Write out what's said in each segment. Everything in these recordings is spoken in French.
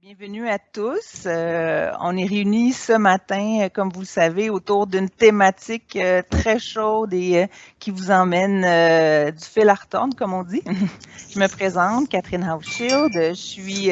Bienvenue à tous. On est réunis ce matin, comme vous le savez, autour d'une thématique très chaude et qui vous emmène du fil à retordre, comme on dit. Je me présente, Catherine Hauschild. Je suis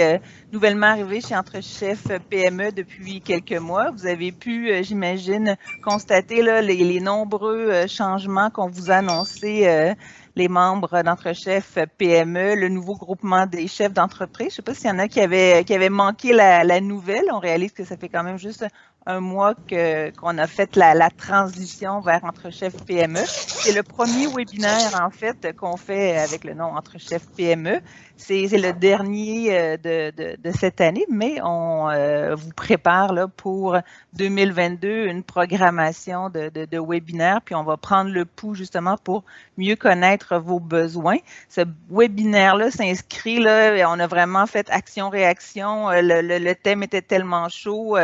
nouvellement arrivée chez Entrechef PME depuis quelques mois. Vous avez pu, j'imagine, constater là, les nombreux changements qu'on vous a annoncés les membres d'Entrechef PME, le nouveau groupement des chefs d'entreprise. Je ne sais pas s'il y en a qui avaient manqué la nouvelle. On réalise que ça fait quand même juste un mois qu'on a fait la transition vers Entrechef PME. C'est le premier webinaire, en fait, qu'on fait avec le nom Entrechef PME. C'est le dernier de cette année, mais on vous prépare là, pour 2022 une programmation de webinaires, puis on va prendre le pouls justement pour mieux connaître vos besoins. Ce webinaire-là s'inscrit, là, on a vraiment fait action-réaction. Le thème était tellement chaud.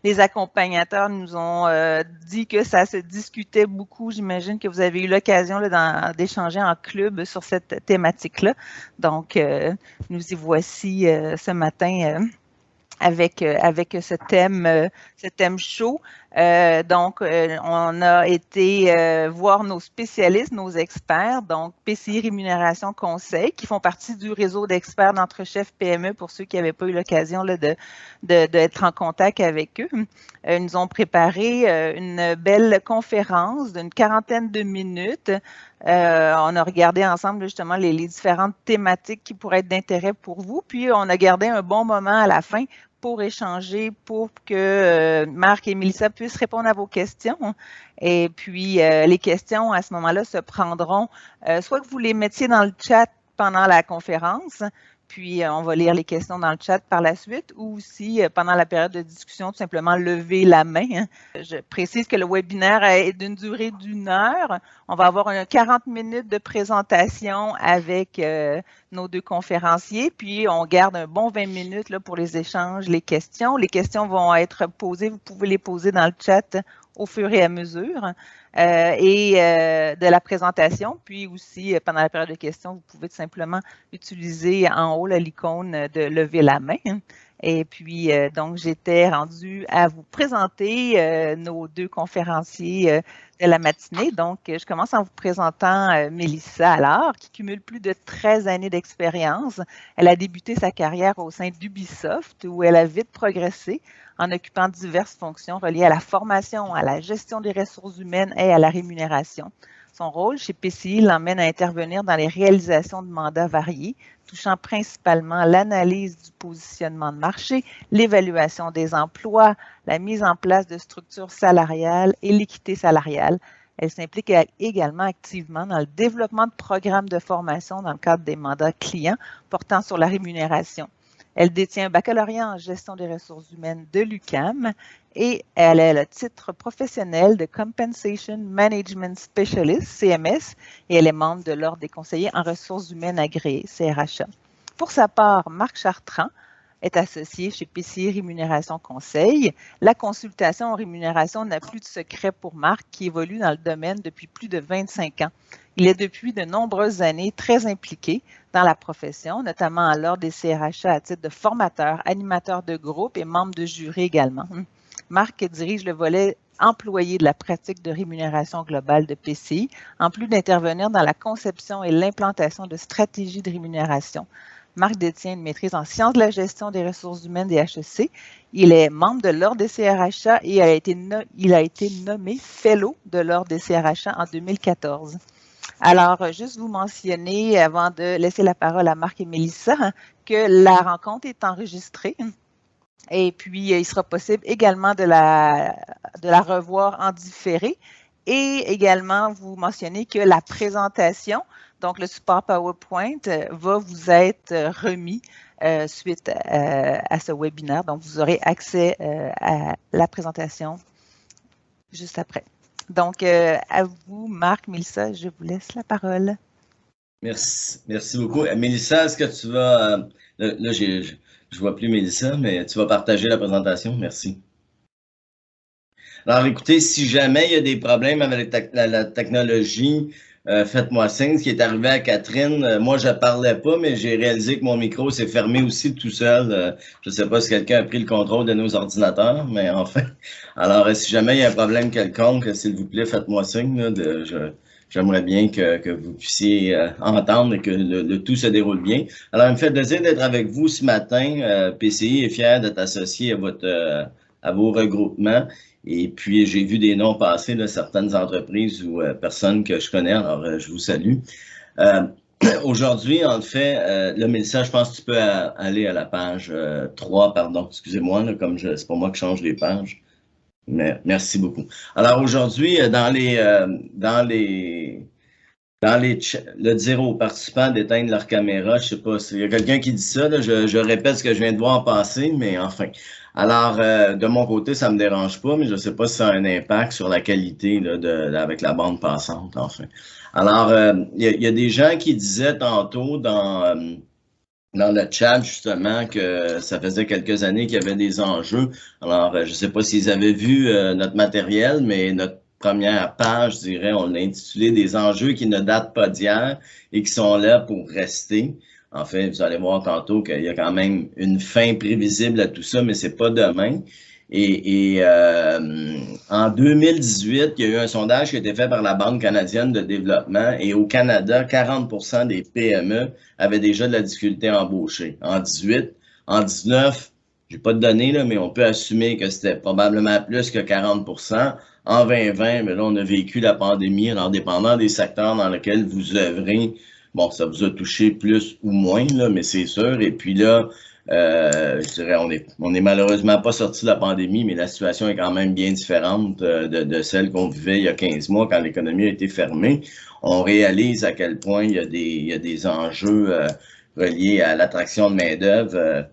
Les accompagnateurs nous ont dit que ça se discutait beaucoup. J'imagine que vous avez eu l'occasion d'échanger en club sur cette thématique-là. Donc, nous y voici ce matin avec ce thème chaud. On a été voir nos spécialistes, nos experts, donc PCI Rémunération Conseil, qui font partie du réseau d'experts d'Entrechef PME pour ceux qui n'avaient pas eu l'occasion d'être en contact avec eux. Ils nous ont préparé une belle conférence d'une 40aine de minutes. On a regardé ensemble justement les différentes thématiques qui pourraient être d'intérêt pour vous, puis on a gardé un bon moment à la fin pour échanger, pour que Marc et Mélissa puissent répondre à vos questions. Et puis, les questions à ce moment-là se prendront, soit que vous les mettiez dans le chat pendant la conférence, puis on va lire les questions dans le chat par la suite, ou si pendant la période de discussion, tout simplement lever la main. Je précise que le webinaire est d'une durée d'1 heure. On va avoir 40 minutes de présentation avec nos deux conférenciers, puis on garde un bon 20 minutes là, pour les échanges, les questions. Les questions vont être posées, vous pouvez les poser dans le chat au fur et à mesure de la présentation, puis aussi pendant la période de questions, vous pouvez tout simplement utiliser en haut l'icône de lever la main. Et puis, donc, j'étais rendue à vous présenter nos deux conférenciers de la matinée. Donc, je commence en vous présentant Mélissa Allard, qui cumule plus de 13 années d'expérience. Elle a débuté sa carrière au sein d'Ubisoft, où elle a vite progressé en occupant diverses fonctions reliées à la formation, à la gestion des ressources humaines et à la rémunération. Son rôle chez PCI l'emmène à intervenir dans les réalisations de mandats variés, touchant principalement l'analyse du positionnement de marché, l'évaluation des emplois, la mise en place de structures salariales et l'équité salariale. Elle s'implique également activement dans le développement de programmes de formation dans le cadre des mandats clients portant sur la rémunération. Elle détient un baccalauréat en gestion des ressources humaines de l'UQAM et elle a le titre professionnel de Compensation Management Specialist, CMS, et elle est membre de l'Ordre des conseillers en ressources humaines agréées, CRHA. Pour sa part, Marc Chartrand est associé chez PCI Rémunération Conseil. La consultation en rémunération n'a plus de secret pour Marc, qui évolue dans le domaine depuis plus de 25 ans. Il est depuis de nombreuses années très impliqué dans la profession, notamment à l'ordre des CRHA à titre de formateur, animateur de groupe et membre de jury également. Marc dirige le volet employé de la pratique de rémunération globale de PCI, en plus d'intervenir dans la conception et l'implantation de stratégies de rémunération. Marc détient une maîtrise en sciences de la gestion des ressources humaines des HEC. Il est membre de l'Ordre des CRHA et il a été nommé Fellow de l'Ordre des CRHA en 2014. Alors, juste vous mentionner, avant de laisser la parole à Marc et Mélissa, que la rencontre est enregistrée. Et puis, il sera possible également de la revoir en différé. Et également, vous mentionnez que la présentation, donc le support PowerPoint, va vous être remis suite à ce webinaire. Donc, vous aurez accès à la présentation juste après. Donc, à vous, Marc, Mélissa, je vous laisse la parole. Merci beaucoup. Mélissa, est-ce que tu vas... là, je vois plus Mélissa, mais tu vas partager la présentation. Merci. Alors, écoutez, si jamais il y a des problèmes avec la technologie, faites-moi signe. Ce qui est arrivé à Catherine, moi, je parlais pas, mais j'ai réalisé que mon micro s'est fermé aussi tout seul. Je sais pas si quelqu'un a pris le contrôle de nos ordinateurs, mais enfin. Alors, si jamais il y a un problème quelconque, s'il vous plaît, faites-moi signe. J'aimerais bien que vous puissiez entendre et que le tout se déroule bien. Alors, il me fait plaisir d'être avec vous ce matin. PCI est fier d'être associé à vos regroupements. Et puis, j'ai vu des noms passer de certaines entreprises ou personnes que je connais. Alors, je vous salue. Aujourd'hui, en fait, là, Mélissa, je pense que tu peux aller à la page 3, pardon, excusez-moi, comme c'est pas moi qui change les pages. Mais merci beaucoup. Alors aujourd'hui, le dire aux participants d'éteindre leur caméra, je sais pas s'il y a quelqu'un qui dit ça, là, je répète ce que je viens de voir passer, mais enfin. Alors, de mon côté, ça me dérange pas, mais je sais pas si ça a un impact sur la qualité là, avec la bande passante, enfin. Alors, il y a des gens qui disaient tantôt dans le chat, justement, que ça faisait quelques années qu'il y avait des enjeux. Alors, je ne sais pas s'ils avaient vu notre matériel, mais notre première page, je dirais, on l'a intitulé « Des enjeux qui ne datent pas d'hier et qui sont là pour rester ». En fait, vous allez voir tantôt qu'il y a quand même une fin prévisible à tout ça, mais c'est pas demain. En 2018, il y a eu un sondage qui a été fait par la Banque canadienne de développement et au Canada, 40% des PME avaient déjà de la difficulté à embaucher. En 18, en 19, j'ai pas de données, là, mais on peut assumer que c'était probablement plus que 40%. En 2020, mais là, on a vécu la pandémie, alors dépendant des secteurs dans lesquels vous œuvrez, bon, ça vous a touché plus ou moins, là, mais c'est sûr. Et puis là, je dirais, on est malheureusement pas sorti de la pandémie, mais la situation est quand même bien différente de celle qu'on vivait il y a 15 mois quand l'économie a été fermée. On réalise à quel point il y a des enjeux reliés à l'attraction de main-d'œuvre.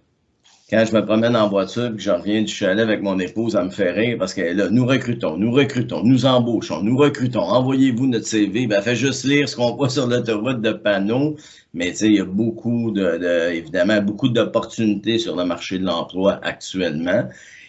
Quand je me promène en voiture et que je reviens du chalet avec mon épouse, ça me fait rire parce qu'elle est là, nous recrutons, nous embauchons, nous recrutons, envoyez-vous notre CV. Ben, fait juste lire ce qu'on voit sur l'autoroute de panneaux. Mais tu sais, il y a évidemment, beaucoup d'opportunités sur le marché de l'emploi actuellement.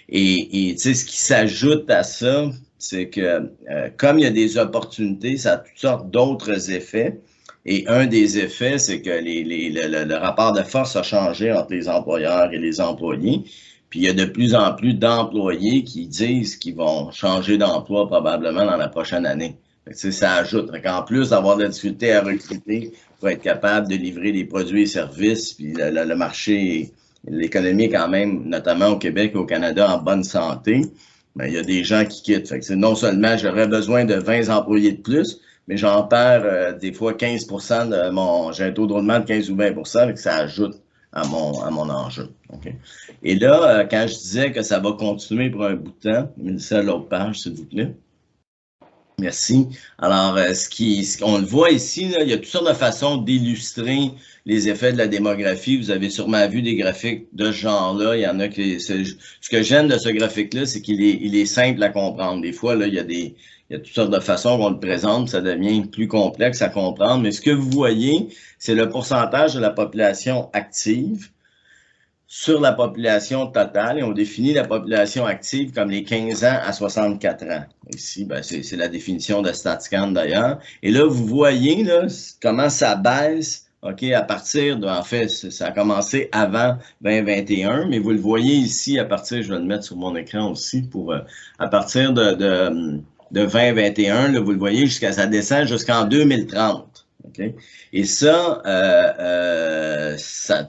Et tu sais, ce qui s'ajoute à ça, c'est que comme il y a des opportunités, ça a toutes sortes d'autres effets. Et un des effets, c'est que le rapport de force a changé entre les employeurs et les employés. Puis il y a de plus en plus d'employés qui disent qu'ils vont changer d'emploi probablement dans la prochaine année. Ça ajoute. En plus d'avoir de la difficulté à recruter pour être capable de livrer des produits et services, puis le marché, l'économie quand même, notamment au Québec et au Canada, en bonne santé, ben, il y a des gens qui quittent. Fait que non seulement j'aurais besoin de 20 employés de plus, mais j'en perds des fois 15% j'ai un taux de roulement de 15 ou 20%, et que ça ajoute à mon enjeu. Okay. Et là, quand je disais que ça va continuer pour un bout de temps, Mélissa, à l'autre page, s'il vous plaît. Merci. Alors, on le voit ici, là, il y a toutes sortes de façons d'illustrer les effets de la démographie. Vous avez sûrement vu des graphiques de ce genre-là. Il y en a ce que j'aime de ce graphique-là, c'est qu'il est simple à comprendre. Des fois, là, il y a toutes sortes de façons qu'on le présente, ça devient plus complexe à comprendre. Mais ce que vous voyez, c'est le pourcentage de la population active sur la population totale, et on définit la population active comme les 15 ans à 64 ans. Ici, ben, c'est la définition de StatScan d'ailleurs. Et là, vous voyez là, comment ça baisse, OK, à partir de, en fait, ça a commencé avant 2021, mais vous le voyez ici à partir, je vais le mettre sur mon écran aussi, pour à partir de 2021, là, vous le voyez, ça descend jusqu'en 2030. Okay? Et ça,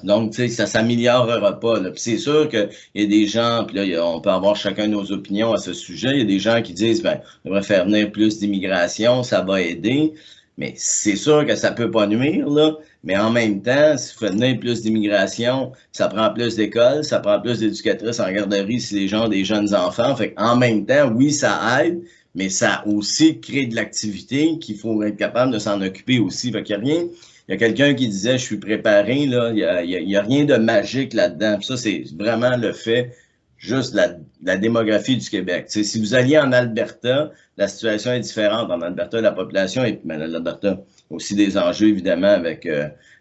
donc, tu sais, ça s'améliorera pas. Puis c'est sûr qu'il y a des gens, puis là, on peut avoir chacun nos opinions à ce sujet. Il y a des gens qui disent, ben, on devrait faire venir plus d'immigration, ça va aider. Mais c'est sûr que ça peut pas nuire, là. Mais en même temps, si vous faites venir plus d'immigration, ça prend plus d'écoles, ça prend plus d'éducatrices en garderie si les gens ont des jeunes enfants. Fait en même temps, oui, ça aide, mais ça aussi crée de l'activité qu'il faut être capable de s'en occuper aussi. Fait qu'il y a rien. Il y a quelqu'un qui disait, je suis préparé, là. Il y a rien de magique là-dedans. Puis ça, c'est vraiment le fait, juste la démographie du Québec. T'sais, si vous alliez en Alberta, la situation est différente. En Alberta, la population est, mais l'Alberta aussi des enjeux, évidemment,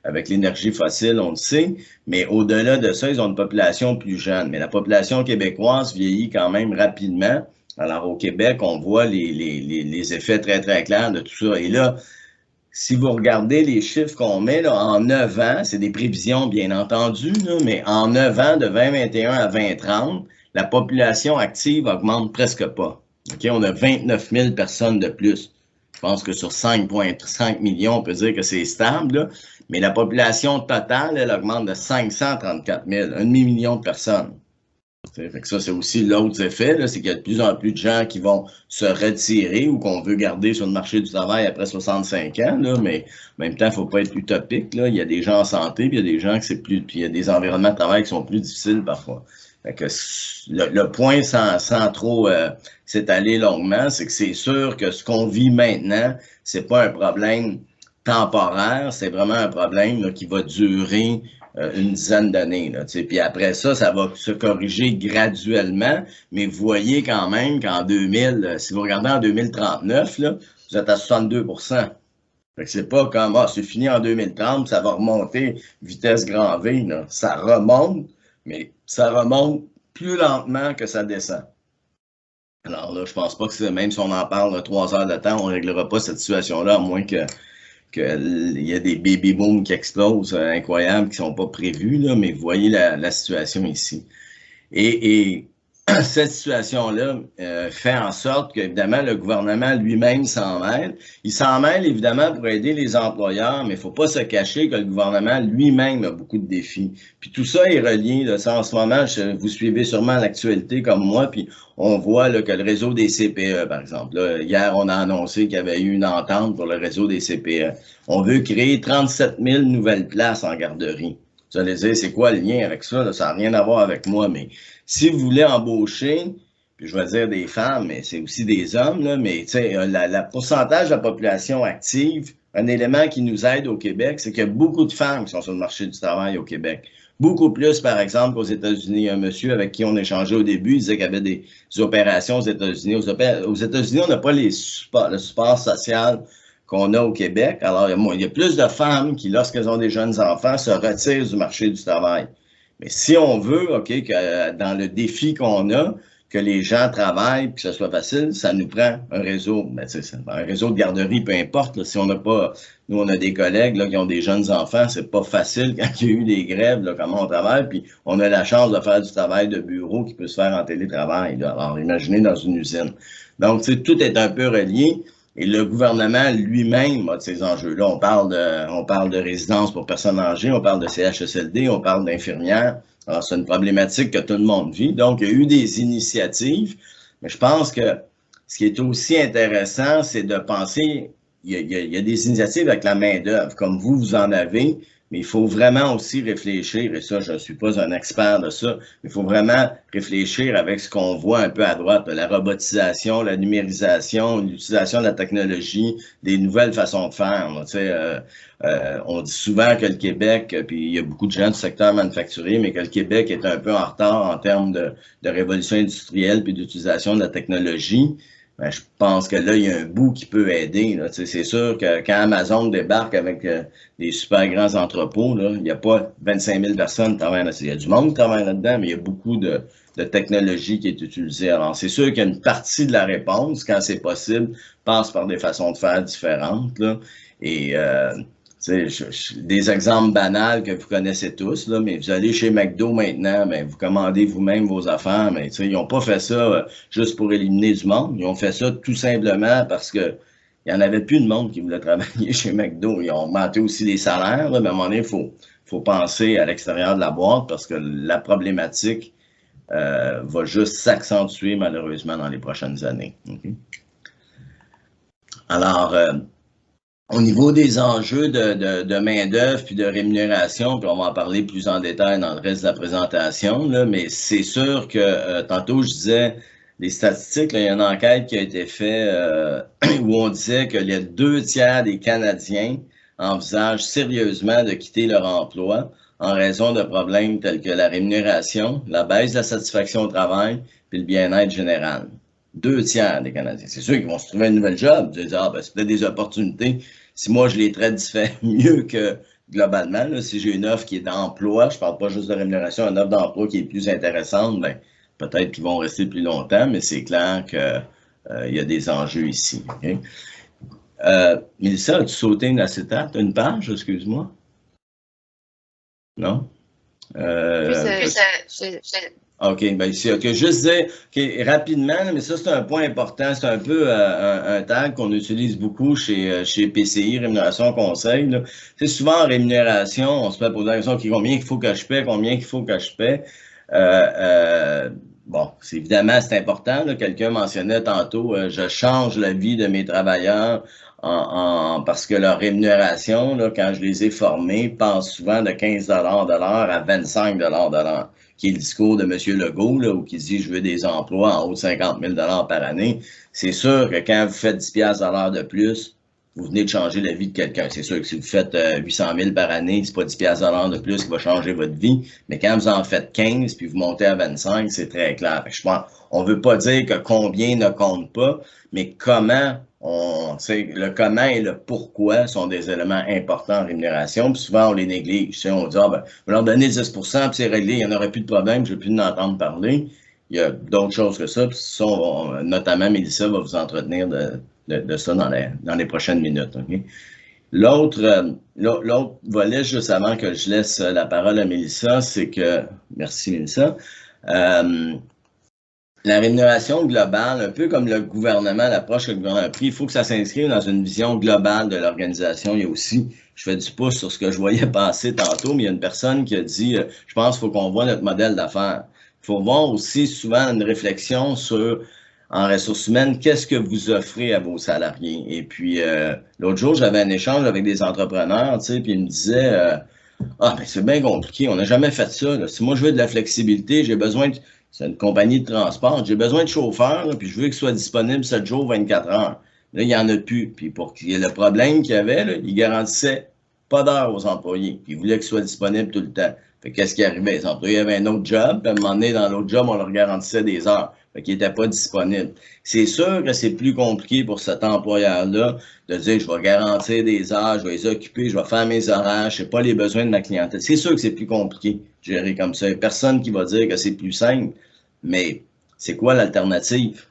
avec l'énergie fossile, on le sait. Mais au-delà de ça, ils ont une population plus jeune. Mais la population québécoise vieillit quand même rapidement. Alors, au Québec, on voit les effets très, très clairs de tout ça. Et là, si vous regardez les chiffres qu'on met là, en 9 ans, c'est des prévisions bien entendu, là, mais en 9 ans, de 2021 à 2030, la population active augmente presque pas. Okay? On a 29 000 personnes de plus. Je pense que sur 5,5 millions, on peut dire que c'est stable, là, mais la population totale, elle augmente de 534 000, un demi-million de personnes. Fait que ça, c'est aussi l'autre effet, c'est qu'il y a de plus en plus de gens qui vont se retirer ou qu'on veut garder sur le marché du travail après 65 ans, là, mais en même temps, il ne faut pas être utopique. Là. Il y a des gens en santé, puis il y a des gens qui puis il y a des environnements de travail qui sont plus difficiles parfois. Fait que le point sans trop s'étaler longuement, c'est que c'est sûr que ce qu'on vit maintenant, c'est pas un problème temporaire, c'est vraiment un problème là, qui va durer une dizaine d'années. Puis après ça, ça va se corriger graduellement, mais vous voyez quand même qu'en 2000, si vous regardez en 2039, là, vous êtes à 62 %. Fait que c'est pas comme, c'est fini en 2030, ça va remonter vitesse grand V. Là. Ça remonte, mais ça remonte plus lentement que ça descend. Alors là, je pense pas que même si on en parle 3 heures de temps, on ne réglera pas cette situation-là, à moins qu'il y a des baby booms qui explosent incroyables, qui ne sont pas prévus, là, mais vous voyez la situation ici. Et cette situation-là fait en sorte qu'évidemment, le gouvernement lui-même s'en mêle. Il s'en mêle évidemment pour aider les employeurs, mais il ne faut pas se cacher que le gouvernement lui-même a beaucoup de défis. Puis tout ça est relié. Là, ça, en ce moment, vous suivez sûrement l'actualité comme moi, puis on voit là, que le réseau des CPE, par exemple. Là, hier, on a annoncé qu'il y avait eu une entente pour le réseau des CPE. On veut créer 37 000 nouvelles places en garderie. Vous allez dire, c'est quoi le lien avec ça? Là? Ça n'a rien à voir avec moi, mais si vous voulez embaucher, puis je vais dire des femmes, mais c'est aussi des hommes, là, mais tu sais, la pourcentage de la population active, un élément qui nous aide au Québec, c'est qu'il y a beaucoup de femmes qui sont sur le marché du travail au Québec. Beaucoup plus, par exemple, qu'aux États-Unis. Un monsieur avec qui on échangeait au début, il disait qu'il y avait des opérations aux États-Unis. Aux États-Unis, on n'a pas le support social qu'on a au Québec. Alors, il y a plus de femmes qui, lorsqu'elles ont des jeunes enfants, se retirent du marché du travail. Mais si on veut, OK, que dans le défi qu'on a, que les gens travaillent et que ce soit facile, ça nous prend un réseau. Ben, un réseau de garderie, peu importe. Là, si on n'a pas, nous, on a des collègues là, qui ont des jeunes enfants, c'est pas facile quand il y a eu des grèves, là, comment on travaille, puis on a la chance de faire du travail de bureau qui peut se faire en télétravail. Là. Alors, imaginez dans une usine. Donc, tout est un peu relié. Et le gouvernement lui-même a de ces enjeux-là. On parle de résidence pour personnes âgées, on parle de CHSLD, on parle d'infirmières. Alors, c'est une problématique que tout le monde vit. Donc, il y a eu des initiatives, mais je pense que ce qui est aussi intéressant, c'est de penser, il y a des initiatives avec la main-d'œuvre, comme vous en avez, mais il faut vraiment aussi réfléchir, et ça, je ne suis pas un expert de ça, mais il faut vraiment réfléchir avec ce qu'on voit un peu à droite, la robotisation, la numérisation, l'utilisation de la technologie, des nouvelles façons de faire. On dit souvent que le Québec, puis il y a beaucoup de gens du secteur manufacturier, mais que le Québec est un peu en retard en termes de révolution industrielle puis d'utilisation de la technologie. Ben, je pense que là, il y a un bout qui peut aider. C'est sûr que quand Amazon débarque avec des super grands entrepôts, là, il n'y a pas 25 000 personnes qui travaillent là-dedans. Il y a du monde qui travaille là-dedans, mais il y a beaucoup de technologie qui est utilisée. Alors, c'est sûr qu'il y a une partie de la réponse, quand c'est possible, passe par des façons de faire différentes. Là, et des exemples banals que vous connaissez tous, là, mais vous allez chez McDo maintenant, ben, vous commandez vous-même vos affaires, mais ils n'ont pas fait ça juste pour éliminer du monde. Ils ont fait ça tout simplement parce que il n'y en avait plus de monde qui voulait travailler chez McDo. Ils ont augmenté aussi les salaires, là, mais à un moment donné, il faut penser à l'extérieur de la boîte parce que la problématique va juste s'accentuer malheureusement dans les prochaines années. Okay? Alors, au niveau des enjeux de main-d'œuvre puis de rémunération, puis on va en parler plus en détail dans le reste de la présentation, là, mais c'est sûr que tantôt je disais les statistiques, là, il y a une enquête qui a été faite où on disait que les 2/3 des Canadiens envisagent sérieusement de quitter leur emploi en raison de problèmes tels que la rémunération, la baisse de la satisfaction au travail puis le bien-être général. 2/3 des Canadiens. C'est sûr qu'ils vont se trouver un nouvel job. Ils disent, c'est peut-être des opportunités. Si moi, je les traite mieux que globalement, là, si j'ai une offre qui est d'emploi, je parle pas juste de rémunération, une offre d'emploi qui est plus intéressante, ben, peut-être qu'ils vont rester plus longtemps, mais c'est clair qu'il y a des enjeux ici. Okay? Mélissa, as-tu sauté une acétate, une page, excuse-moi? Non? OK, ben ici, OK, juste dire, OK, rapidement, mais ça, c'est un point important, c'est un peu un tag qu'on utilise beaucoup chez PCI, Rémunération Conseil. C'est souvent en rémunération, on se fait poser la question, OK, combien il faut que je paie, combien il faut que je paie. Bon, évidemment, c'est important. Quelqu'un mentionnait tantôt, je change la vie de mes travailleurs parce que leur rémunération, là, quand je les ai formés, passe souvent de 15 de l'heure à 25 de l'heure, qui est le discours de M. Legault, là, où il dit « je veux des emplois en haut de 50 000 par année ». C'est sûr que quand vous faites 10 $ de l'heure de plus, vous venez de changer la vie de quelqu'un. C'est sûr que si vous faites 800 000 par année, c'est pas 10 $ de l'heure de plus qui va changer votre vie. Mais quand vous en faites 15 puis vous montez à 25, c'est très clair. Je pense, on veut pas dire que combien ne compte pas, mais comment le comment et le pourquoi sont des éléments importants en rémunération. Puis souvent, on les néglige. On dit, on va leur donner 10 % puis c'est réglé, il n'y en aurait plus de problème, je ne vais plus en entendre parler. Il y a d'autres choses que ça. Puis ça, notamment, Mélissa va vous entretenir de ça dans les prochaines minutes. Okay? L'autre volet, juste avant que je laisse la parole à Mélissa, c'est que, merci Mélissa, la rémunération globale, un peu comme le gouvernement, l'approche que le gouvernement a pris, il faut que ça s'inscrive dans une vision globale de l'organisation. Il y a aussi, je fais du pouce sur ce que je voyais passer tantôt, mais il y a une personne qui a dit, je pense qu'il faut qu'on voit notre modèle d'affaires. Il faut voir aussi souvent une réflexion sur, en ressources humaines, qu'est-ce que vous offrez à vos salariés. Et puis, l'autre jour, j'avais un échange avec des entrepreneurs, tu sais, puis ils me disaient, ah, ben c'est bien compliqué, on n'a jamais fait ça. Là. Si moi, je veux de la flexibilité, j'ai besoin de... C'est une compagnie de transport. J'ai besoin de chauffeurs, là, puis je veux qu'ils soient disponibles 7 jours, 24 heures. Là, il n'y en a plus. Puis pour qu'il y ait le problème qu'il y avait, là, il garantissait pas d'heures aux employés. Puis il voulait qu'ils soient disponibles tout le temps. Fait qu'est-ce qui arrivait? Les employés avaient un autre job, puis à un moment donné, dans l'autre job, on leur garantissait des heures. Fait qu'ils n'étaient pas disponibles. C'est sûr que c'est plus compliqué pour cet employeur-là de dire je vais garantir des heures, je vais les occuper, je vais faire mes horaires, je sais pas les besoins de ma clientèle. C'est sûr que c'est plus compliqué de gérer comme ça. Il n'y a personne qui va dire que c'est plus simple, mais c'est quoi l'alternative?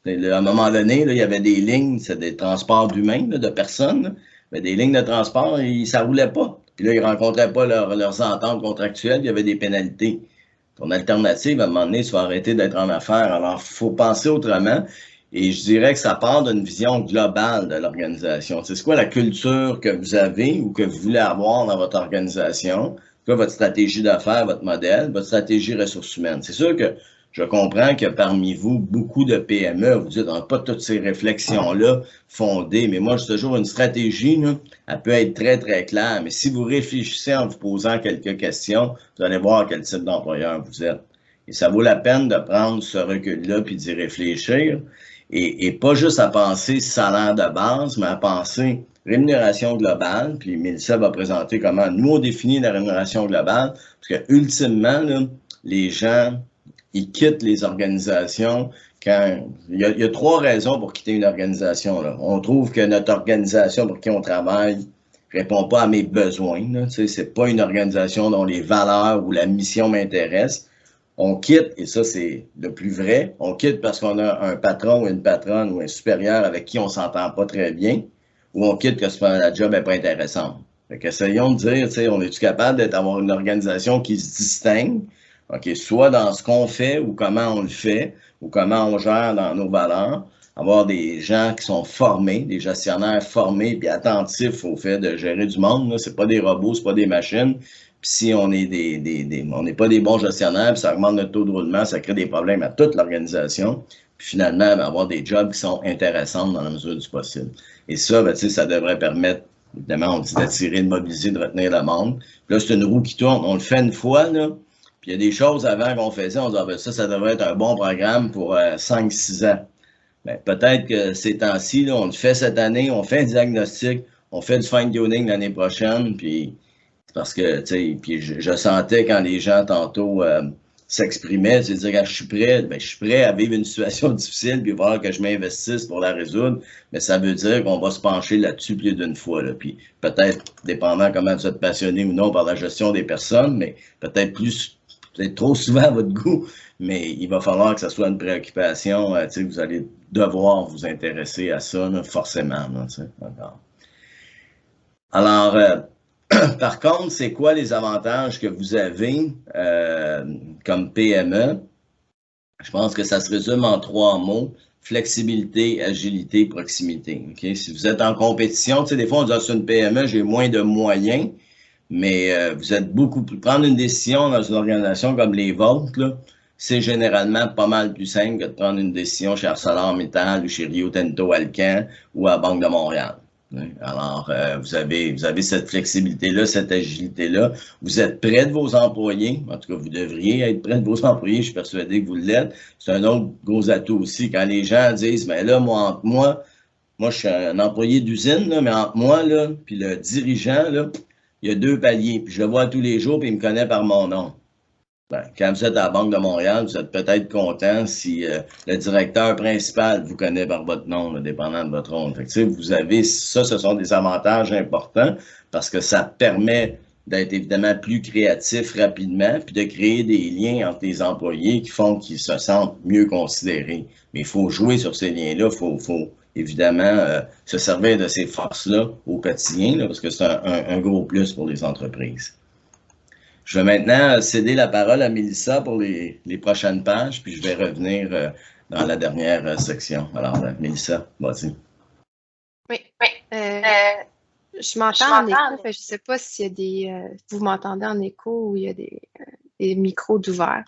À un moment donné, là, il y avait des lignes, c'est des transports d'humains, de personnes, là, mais des lignes de transport, ça roulait pas. Puis là, ils rencontraient pas leurs ententes contractuelles, il y avait des pénalités. Ton alternative, à un moment donné, tu vas arrêter d'être en affaires. Alors, il faut penser autrement. Et je dirais que ça part d'une vision globale de l'organisation. C'est quoi la culture que vous avez ou que vous voulez avoir dans votre organisation? C'est quoi votre stratégie d'affaires, votre modèle, votre stratégie ressources humaines? C'est sûr que je comprends que parmi vous, beaucoup de PME, vous dites, on n'a pas toutes ces réflexions-là fondées, mais moi, j'ai toujours une stratégie, là, elle peut être très, très claire, mais si vous réfléchissez en vous posant quelques questions, vous allez voir quel type d'employeur vous êtes. Et ça vaut la peine de prendre ce recul-là puis d'y réfléchir, et pas juste à penser salaire de base, mais à penser rémunération globale, puis Mélissa va présenter comment nous, on définit la rémunération globale, parce que ultimement, là, les gens... ils quittent les organisations quand... Il y a 3 raisons pour quitter une organisation. Là. On trouve que notre organisation pour qui on travaille répond pas à mes besoins. C'est pas une organisation dont les valeurs ou la mission m'intéressent. On quitte, et ça c'est le plus vrai, on quitte parce qu'on a un patron ou une patronne ou un supérieur avec qui on s'entend pas très bien, ou on quitte parce que la job n'est pas intéressante. Fait qu'essayons de dire, on est-tu capable d'avoir une organisation qui se distingue, OK, soit dans ce qu'on fait ou comment on le fait, ou comment on gère dans nos valeurs, avoir des gens qui sont formés, des gestionnaires formés puis attentifs au fait de gérer du monde. C'est pas des robots, c'est pas des machines. Puis si on est on n'est pas des bons gestionnaires, puis ça augmente notre taux de roulement, ça crée des problèmes à toute l'organisation. Puis finalement, avoir des jobs qui sont intéressants dans la mesure du possible. Et ça, ça devrait permettre, évidemment, on dit d'attirer, de mobiliser, de retenir le monde. Puis là, c'est une roue qui tourne. On le fait une fois, là. Puis il y a des choses avant qu'on faisait, on disait, ça devrait être un bon programme pour 5-6 ans. Bien, peut-être que ces temps-ci, on le fait cette année, on fait un diagnostic, on fait du fine-tuning l'année prochaine, puis c'est parce que, tu sais, puis je sentais quand les gens tantôt s'exprimaient, c'est dire, quand je suis prêt à vivre une situation difficile, puis il va falloir que je m'investisse pour la résoudre, mais ça veut dire qu'on va se pencher là-dessus plus d'une fois, là. Puis peut-être, dépendant comment vous êtes passionné ou non par la gestion des personnes, mais peut-être trop souvent à votre goût, mais il va falloir que ça soit une préoccupation, vous allez devoir vous intéresser à ça, là, forcément. Là, alors, par contre, c'est quoi les avantages que vous avez comme PME? Je pense que ça se résume en 3 mots. Flexibilité, agilité, proximité. Okay? Si vous êtes en compétition, tu sais, des fois, on dit, ah, c'est une PME, j'ai moins de moyens, mais vous êtes beaucoup plus... Prendre une décision dans une organisation comme les vôtres, là, c'est généralement pas mal plus simple que de prendre une décision chez ArcelorMittal ou chez Rio Tinto Alcan ou à la Banque de Montréal. Alors, vous avez cette flexibilité-là, cette agilité-là. Vous êtes près de vos employés. En tout cas, vous devriez être près de vos employés. Je suis persuadé que vous l'êtes. C'est un autre gros atout aussi. Quand les gens disent, mais là, moi, je suis un employé d'usine, là, mais entre moi, là, puis le dirigeant, là, il y a 2 paliers. Puis je le vois tous les jours, puis il me connaît par mon nom. Ben, quand vous êtes à la Banque de Montréal, vous êtes peut-être content si le directeur principal vous connaît par votre nom, là, dépendant de votre rôle. Fait que, vous avez ça, ce sont des avantages importants parce que ça permet d'être évidemment plus créatif rapidement, puis de créer des liens entre les employés qui font qu'ils se sentent mieux considérés. Mais il faut jouer sur ces liens-là, il faut évidemment se servir de ces forces-là au quotidien, là, parce que c'est un gros plus pour les entreprises. Je vais maintenant céder la parole à Mélissa pour les prochaines pages, puis je vais revenir dans la dernière section. Alors, Mélissa, vas-y. Oui, je m'entends en écho, je ne sais pas s'il y a des... vous m'entendez en écho ou il y a des micros d'ouvert.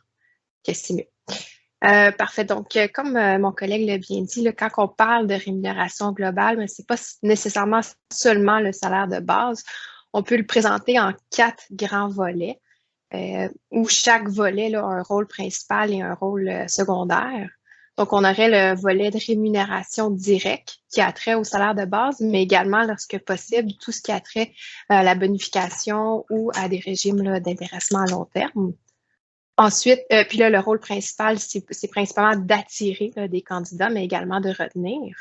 Ok, c'est mieux. Parfait. Donc, comme mon collègue l'a bien dit, là, quand on parle de rémunération globale, ce n'est pas nécessairement seulement le salaire de base. On peut le présenter en 4 grands volets. Où chaque volet là, a un rôle principal et un rôle secondaire. Donc, on aurait le volet de rémunération directe qui a trait au salaire de base, mais également, lorsque possible, tout ce qui a trait à la bonification ou à des régimes d'intéressement à long terme. Ensuite, puis là, le rôle principal, c'est principalement d'attirer des candidats, mais également de retenir.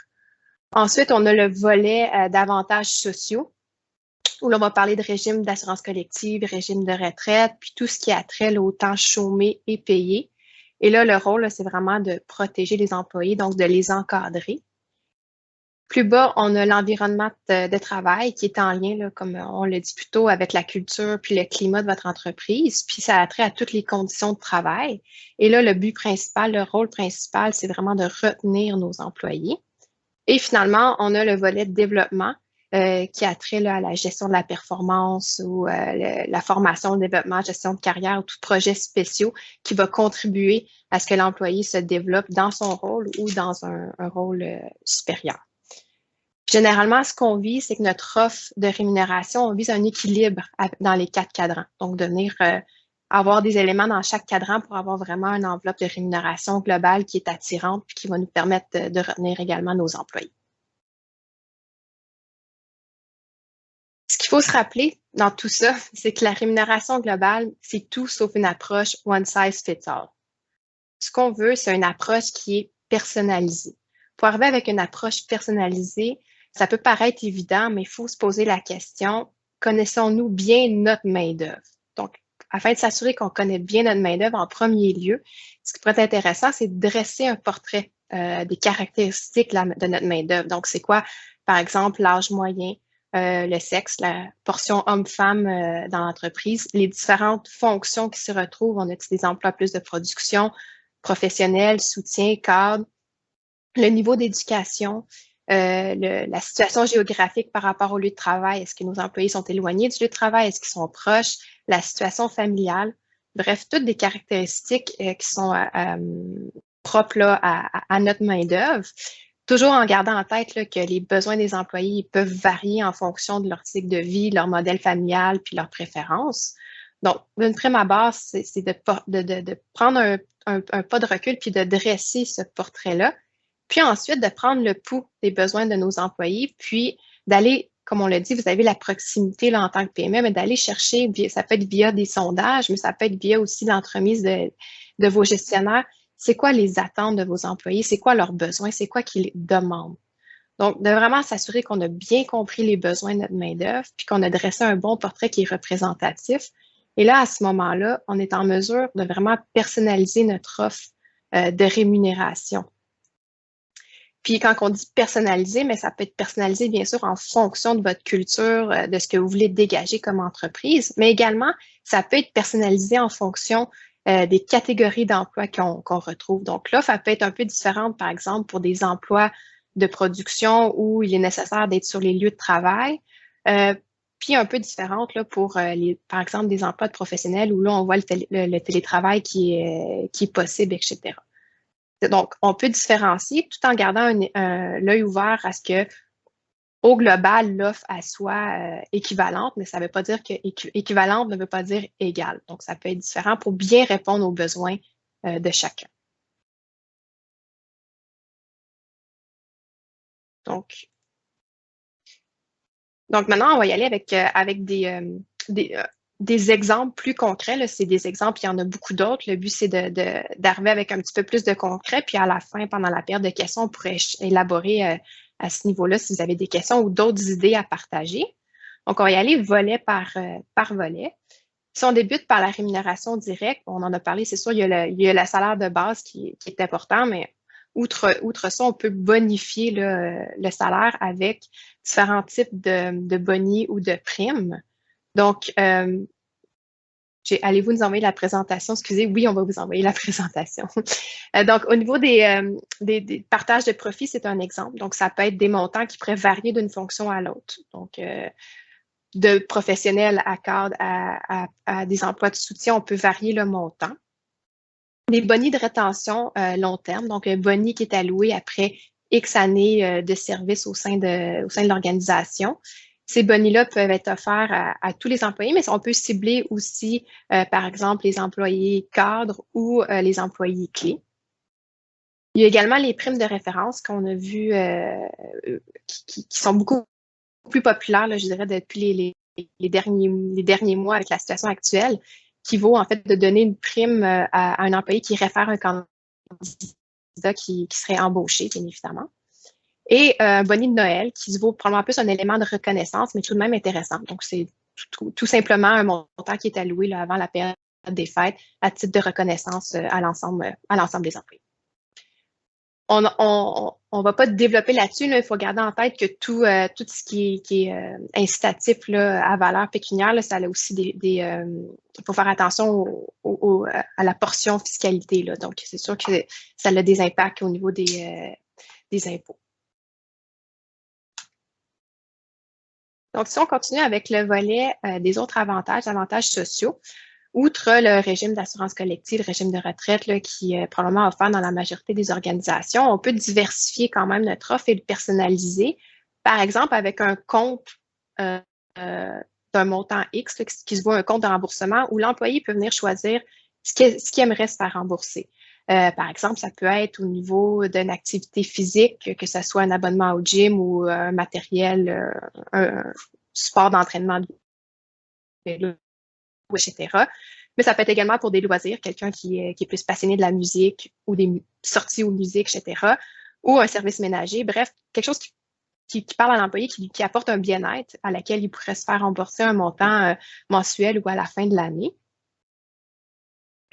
Ensuite, on a le volet d'avantages sociaux, où l'on va parler de régime d'assurance collective, régime de retraite, puis tout ce qui a trait au temps chômé et payé. Et là, le rôle, c'est vraiment de protéger les employés, donc de les encadrer. Plus bas, on a l'environnement de travail qui est en lien, là, comme on l'a dit plus tôt, avec la culture puis le climat de votre entreprise. Puis ça a trait à toutes les conditions de travail. Et là, le but principal, le rôle principal, c'est vraiment de retenir nos employés. Et finalement, on a le volet de développement qui a trait là, à la gestion de la performance ou la formation, le développement, gestion de carrière ou tout projet spéciaux qui va contribuer à ce que l'employé se développe dans son rôle ou dans un rôle supérieur. Généralement, ce qu'on vise, c'est que notre offre de rémunération, on vise un équilibre dans les 4 cadrans. Donc, de venir avoir des éléments dans chaque cadran pour avoir vraiment une enveloppe de rémunération globale qui est attirante et qui va nous permettre de retenir également nos employés. Ce qu'il faut se rappeler dans tout ça, c'est que la rémunération globale, c'est tout sauf une approche one size fits all. Ce qu'on veut, c'est une approche qui est personnalisée. Pour arriver avec une approche personnalisée, ça peut paraître évident, mais il faut se poser la question, connaissons-nous bien notre main-d'œuvre? Donc, afin de s'assurer qu'on connaît bien notre main-d'œuvre, en premier lieu, ce qui pourrait être intéressant, c'est de dresser un portrait des caractéristiques de notre main-d'œuvre. Donc, c'est quoi, par exemple, l'âge moyen, le sexe, la portion homme-femme dans l'entreprise, les différentes fonctions qui se retrouvent. On a des emplois plus de production, professionnel, soutien, cadre, le niveau d'éducation, la situation géographique par rapport au lieu de travail. Est-ce que nos employés sont éloignés du lieu de travail? Est-ce qu'ils sont proches? La situation familiale. Bref, toutes des caractéristiques qui sont propres là, à notre main-d'œuvre. Toujours en gardant en tête là, que les besoins des employés peuvent varier en fonction de leur cycle de vie, leur modèle familial puis leurs préférences. Donc, d'une prime abord, c'est de prendre un pas de recul puis de dresser ce portrait-là. Puis ensuite, de prendre le pouls des besoins de nos employés, puis d'aller, comme on l'a dit, vous avez la proximité là, en tant que PME, mais d'aller chercher, ça peut être via des sondages, mais ça peut être via aussi l'entremise de vos gestionnaires. C'est quoi les attentes de vos employés? C'est quoi leurs besoins? C'est quoi qu'ils demandent? Donc, de vraiment s'assurer qu'on a bien compris les besoins de notre main-d'œuvre, puis qu'on a dressé un bon portrait qui est représentatif. Et là, à ce moment-là, on est en mesure de vraiment personnaliser notre offre de rémunération. Puis quand on dit personnalisé, mais ça peut être personnalisé, bien sûr, en fonction de votre culture, de ce que vous voulez dégager comme entreprise, mais également, ça peut être personnalisé en fonction des catégories d'emplois qu'on retrouve. Donc là, ça peut être un peu différent, par exemple, pour des emplois de production où il est nécessaire d'être sur les lieux de travail, puis un peu différente là, pour, par exemple, des emplois de professionnels où là, on voit le télétravail qui est possible, etc. Donc, on peut différencier tout en gardant l'œil ouvert à ce que, au global, l'offre soit équivalente, mais ça ne veut pas dire que équivalente ne veut pas dire égale. Donc, ça peut être différent pour bien répondre aux besoins de chacun. Donc maintenant, on va y aller avec des exemples plus concrets. C'est des exemples, il y en a beaucoup d'autres. Le but, c'est d'arriver avec un petit peu plus de concret. Puis à la fin, pendant la période de questions, on pourrait élaborer à ce niveau-là si vous avez des questions ou d'autres idées à partager. Donc, on va y aller volet par volet. Si on débute par la rémunération directe, on en a parlé, c'est sûr, il y a le salaire de base qui est important, mais outre ça, on peut bonifier le salaire avec différents types de bonis ou de primes. Donc, allez-vous nous envoyer la présentation? Excusez, oui, on va vous envoyer la présentation. Donc, au niveau des partages de profits, c'est un exemple. Donc, ça peut être des montants qui pourraient varier d'une fonction à l'autre. Donc, de professionnels à cadre à des emplois de soutien, on peut varier le montant. Des bonis de rétention long terme, donc un boni qui est alloué après X années de service au sein de l'organisation. Ces bonis-là peuvent être offerts à tous les employés, mais on peut cibler aussi, par exemple, les employés cadres ou les employés clés. Il y a également les primes de référence qu'on a vues qui sont beaucoup plus populaires, là, je dirais, depuis les derniers mois avec la situation actuelle, qui vaut en fait de donner une prime à un employé qui réfère un candidat qui serait embauché, bien évidemment. Et un boni de Noël qui se vaut probablement plus un élément de reconnaissance, mais tout de même intéressant. Donc, c'est tout simplement un montant qui est alloué là, avant la période des fêtes à titre de reconnaissance à l'ensemble des employés. On ne va pas développer là-dessus. Là. Il faut garder en tête que tout ce qui est incitatif là, à valeur pécuniaire, là, ça a aussi il faut faire attention à la portion fiscalité. Là. Donc, c'est sûr que ça a des impacts au niveau des impôts. Donc, si on continue avec le volet des autres avantages sociaux, outre le régime d'assurance collective, le régime de retraite là, qui est probablement offert dans la majorité des organisations, on peut diversifier quand même notre offre et le personnaliser. Par exemple, avec un compte d'un montant X là, qui se voit un compte de remboursement où l'employé peut venir choisir ce qu'il aimerait se faire rembourser. Par exemple, ça peut être au niveau d'une activité physique, que ce soit un abonnement au gym ou un matériel, un support d'entraînement de vélo, etc. Mais ça peut être également pour des loisirs, quelqu'un qui est plus passionné de la musique ou des sorties aux musiques, etc. Ou un service ménager. Bref, quelque chose qui parle à l'employé, qui apporte un bien-être à laquelle il pourrait se faire rembourser un montant mensuel ou à la fin de l'année.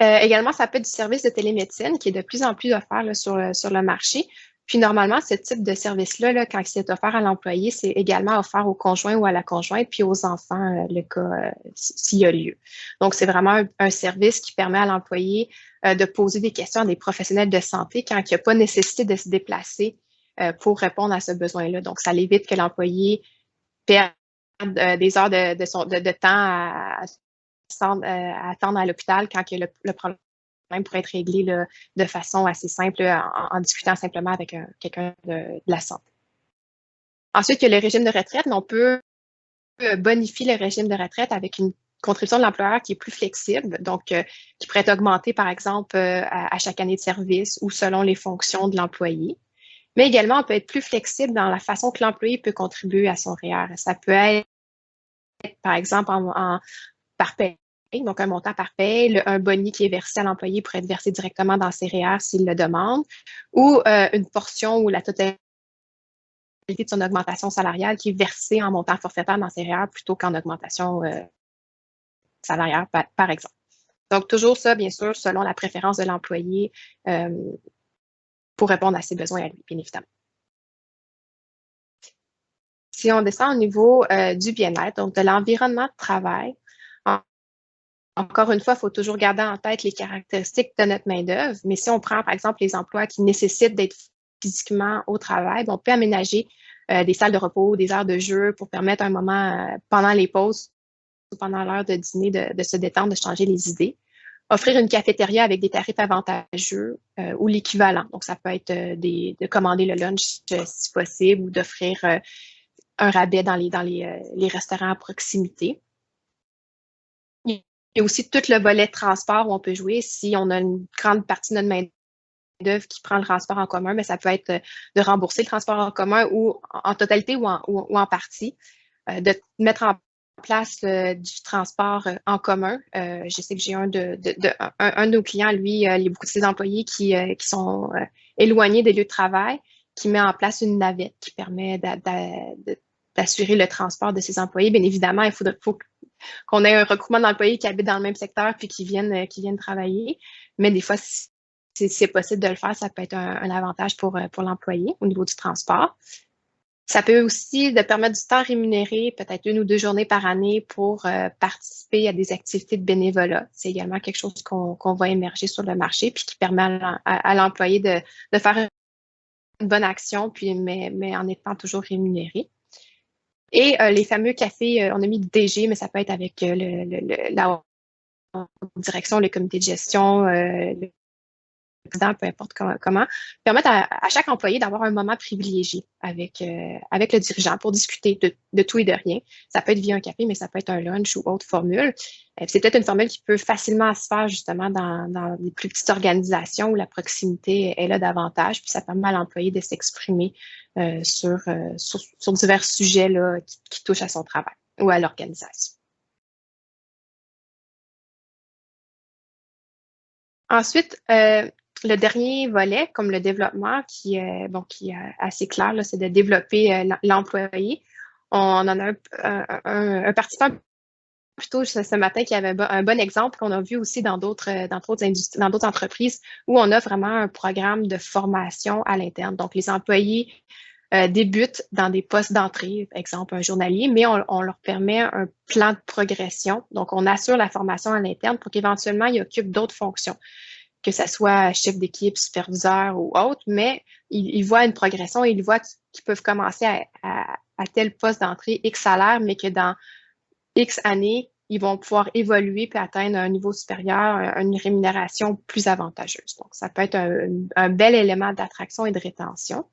Également, ça peut être du service de télémédecine qui est de plus en plus offert là, sur le marché. Puis normalement, ce type de service-là, là, quand c'est offert à l'employé, c'est également offert au conjoint ou à la conjointe, puis aux enfants, le cas s'il y a lieu. Donc, c'est vraiment un service qui permet à l'employé de poser des questions à des professionnels de santé quand il n'y a pas nécessité de se déplacer pour répondre à ce besoin-là. Donc, ça évite que l'employé perde des heures de temps à attendre à l'hôpital quand le problème pourrait être réglé là, de façon assez simple en discutant simplement avec quelqu'un de la santé. Ensuite, il y a le régime de retraite, mais on peut bonifier le régime de retraite avec une contribution de l'employeur qui est plus flexible, donc qui pourrait être augmentée, par exemple, à chaque année de service ou selon les fonctions de l'employé. Mais également, on peut être plus flexible dans la façon que l'employé peut contribuer à son REER. Ça peut être, par exemple, par paie. Donc, un montant par paie, un boni qui est versé à l'employé pourrait être versé directement dans ses REER s'il le demande, ou une portion ou la totalité de son augmentation salariale qui est versée en montant forfaitaire dans ses REER plutôt qu'en augmentation salariale, par exemple. Donc, toujours ça, bien sûr, selon la préférence de l'employé pour répondre à ses besoins à lui, bien évidemment. Si on descend au niveau du bien-être, donc de l'environnement de travail, encore une fois, il faut toujours garder en tête les caractéristiques de notre main-d'œuvre. Mais si on prend, par exemple, les emplois qui nécessitent d'être physiquement au travail, on peut aménager des salles de repos, des heures de jeu pour permettre un moment pendant les pauses ou pendant l'heure de dîner de se détendre, de changer les idées. Offrir une cafétéria avec des tarifs avantageux ou l'équivalent. Donc, ça peut être de commander le lunch si possible ou d'offrir un rabais dans les restaurants à proximité. Il y a aussi tout le volet transport où on peut jouer. Si on a une grande partie de notre main-d'œuvre qui prend le transport en commun, mais ça peut être de rembourser le transport en commun ou en totalité ou en partie, de mettre en place du transport en commun. Je sais que j'ai un de nos clients, lui, il y a beaucoup de ses employés qui sont éloignés des lieux de travail, qui met en place une navette qui permet d'assurer le transport de ses employés. Bien évidemment, il faut qu'on ait un regroupement d'employés qui habitent dans le même secteur puis qui viennent travailler. Mais des fois, si c'est possible de le faire, ça peut être un avantage pour l'employé au niveau du transport. Ça peut aussi de permettre du temps rémunéré, peut-être 1 ou 2 journées par année pour participer à des activités de bénévolat. C'est également quelque chose qu'on va émerger sur le marché puis qui permet à l'employé de faire une bonne action, puis mais en étant toujours rémunéré. Et les fameux cafés, on a mis DG, mais ça peut être avec la direction, le comité de gestion, le président, peu importe comment, permettre à chaque employé d'avoir un moment privilégié avec le dirigeant pour discuter de tout et de rien. Ça peut être via un café, mais ça peut être un lunch ou autre formule. C'est peut-être une formule qui peut facilement se faire justement dans les plus petites organisations où la proximité est là davantage, puis ça permet à l'employé de s'exprimer sur divers sujets là, qui touchent à son travail ou à l'organisation. Ensuite, le dernier volet, comme le développement, qui est assez clair, c'est de développer l'employé. On en a un participant plutôt ce matin qui avait un bon exemple qu'on a vu aussi dans d'autres entreprises où on a vraiment un programme de formation à l'interne. Donc, les employés débutent dans des postes d'entrée, par exemple un journalier, mais on leur permet un plan de progression. Donc, on assure la formation à l'interne pour qu'éventuellement, ils occupent d'autres fonctions, que ce soit chef d'équipe, superviseur ou autre, mais ils voient une progression et ils voient qu'ils peuvent commencer à tel poste d'entrée X salaire, mais que dans X années, ils vont pouvoir évoluer puis atteindre un niveau supérieur, une rémunération plus avantageuse. Donc, ça peut être un bel élément d'attraction et de rétention.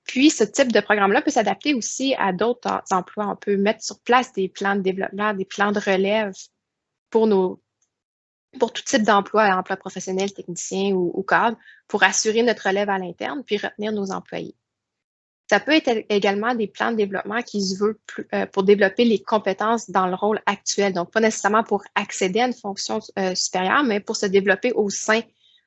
Puis, ce type de programme-là peut s'adapter aussi à d'autres emplois. On peut mettre sur place des plans de développement, des plans de relève pour tout type d'emploi, emploi professionnel, technicien ou cadre, pour assurer notre relève à l'interne puis retenir nos employés. Ça peut être également des plans de développement qui se veulent pour développer les compétences dans le rôle actuel. Donc, pas nécessairement pour accéder à une fonction supérieure, mais pour se développer au sein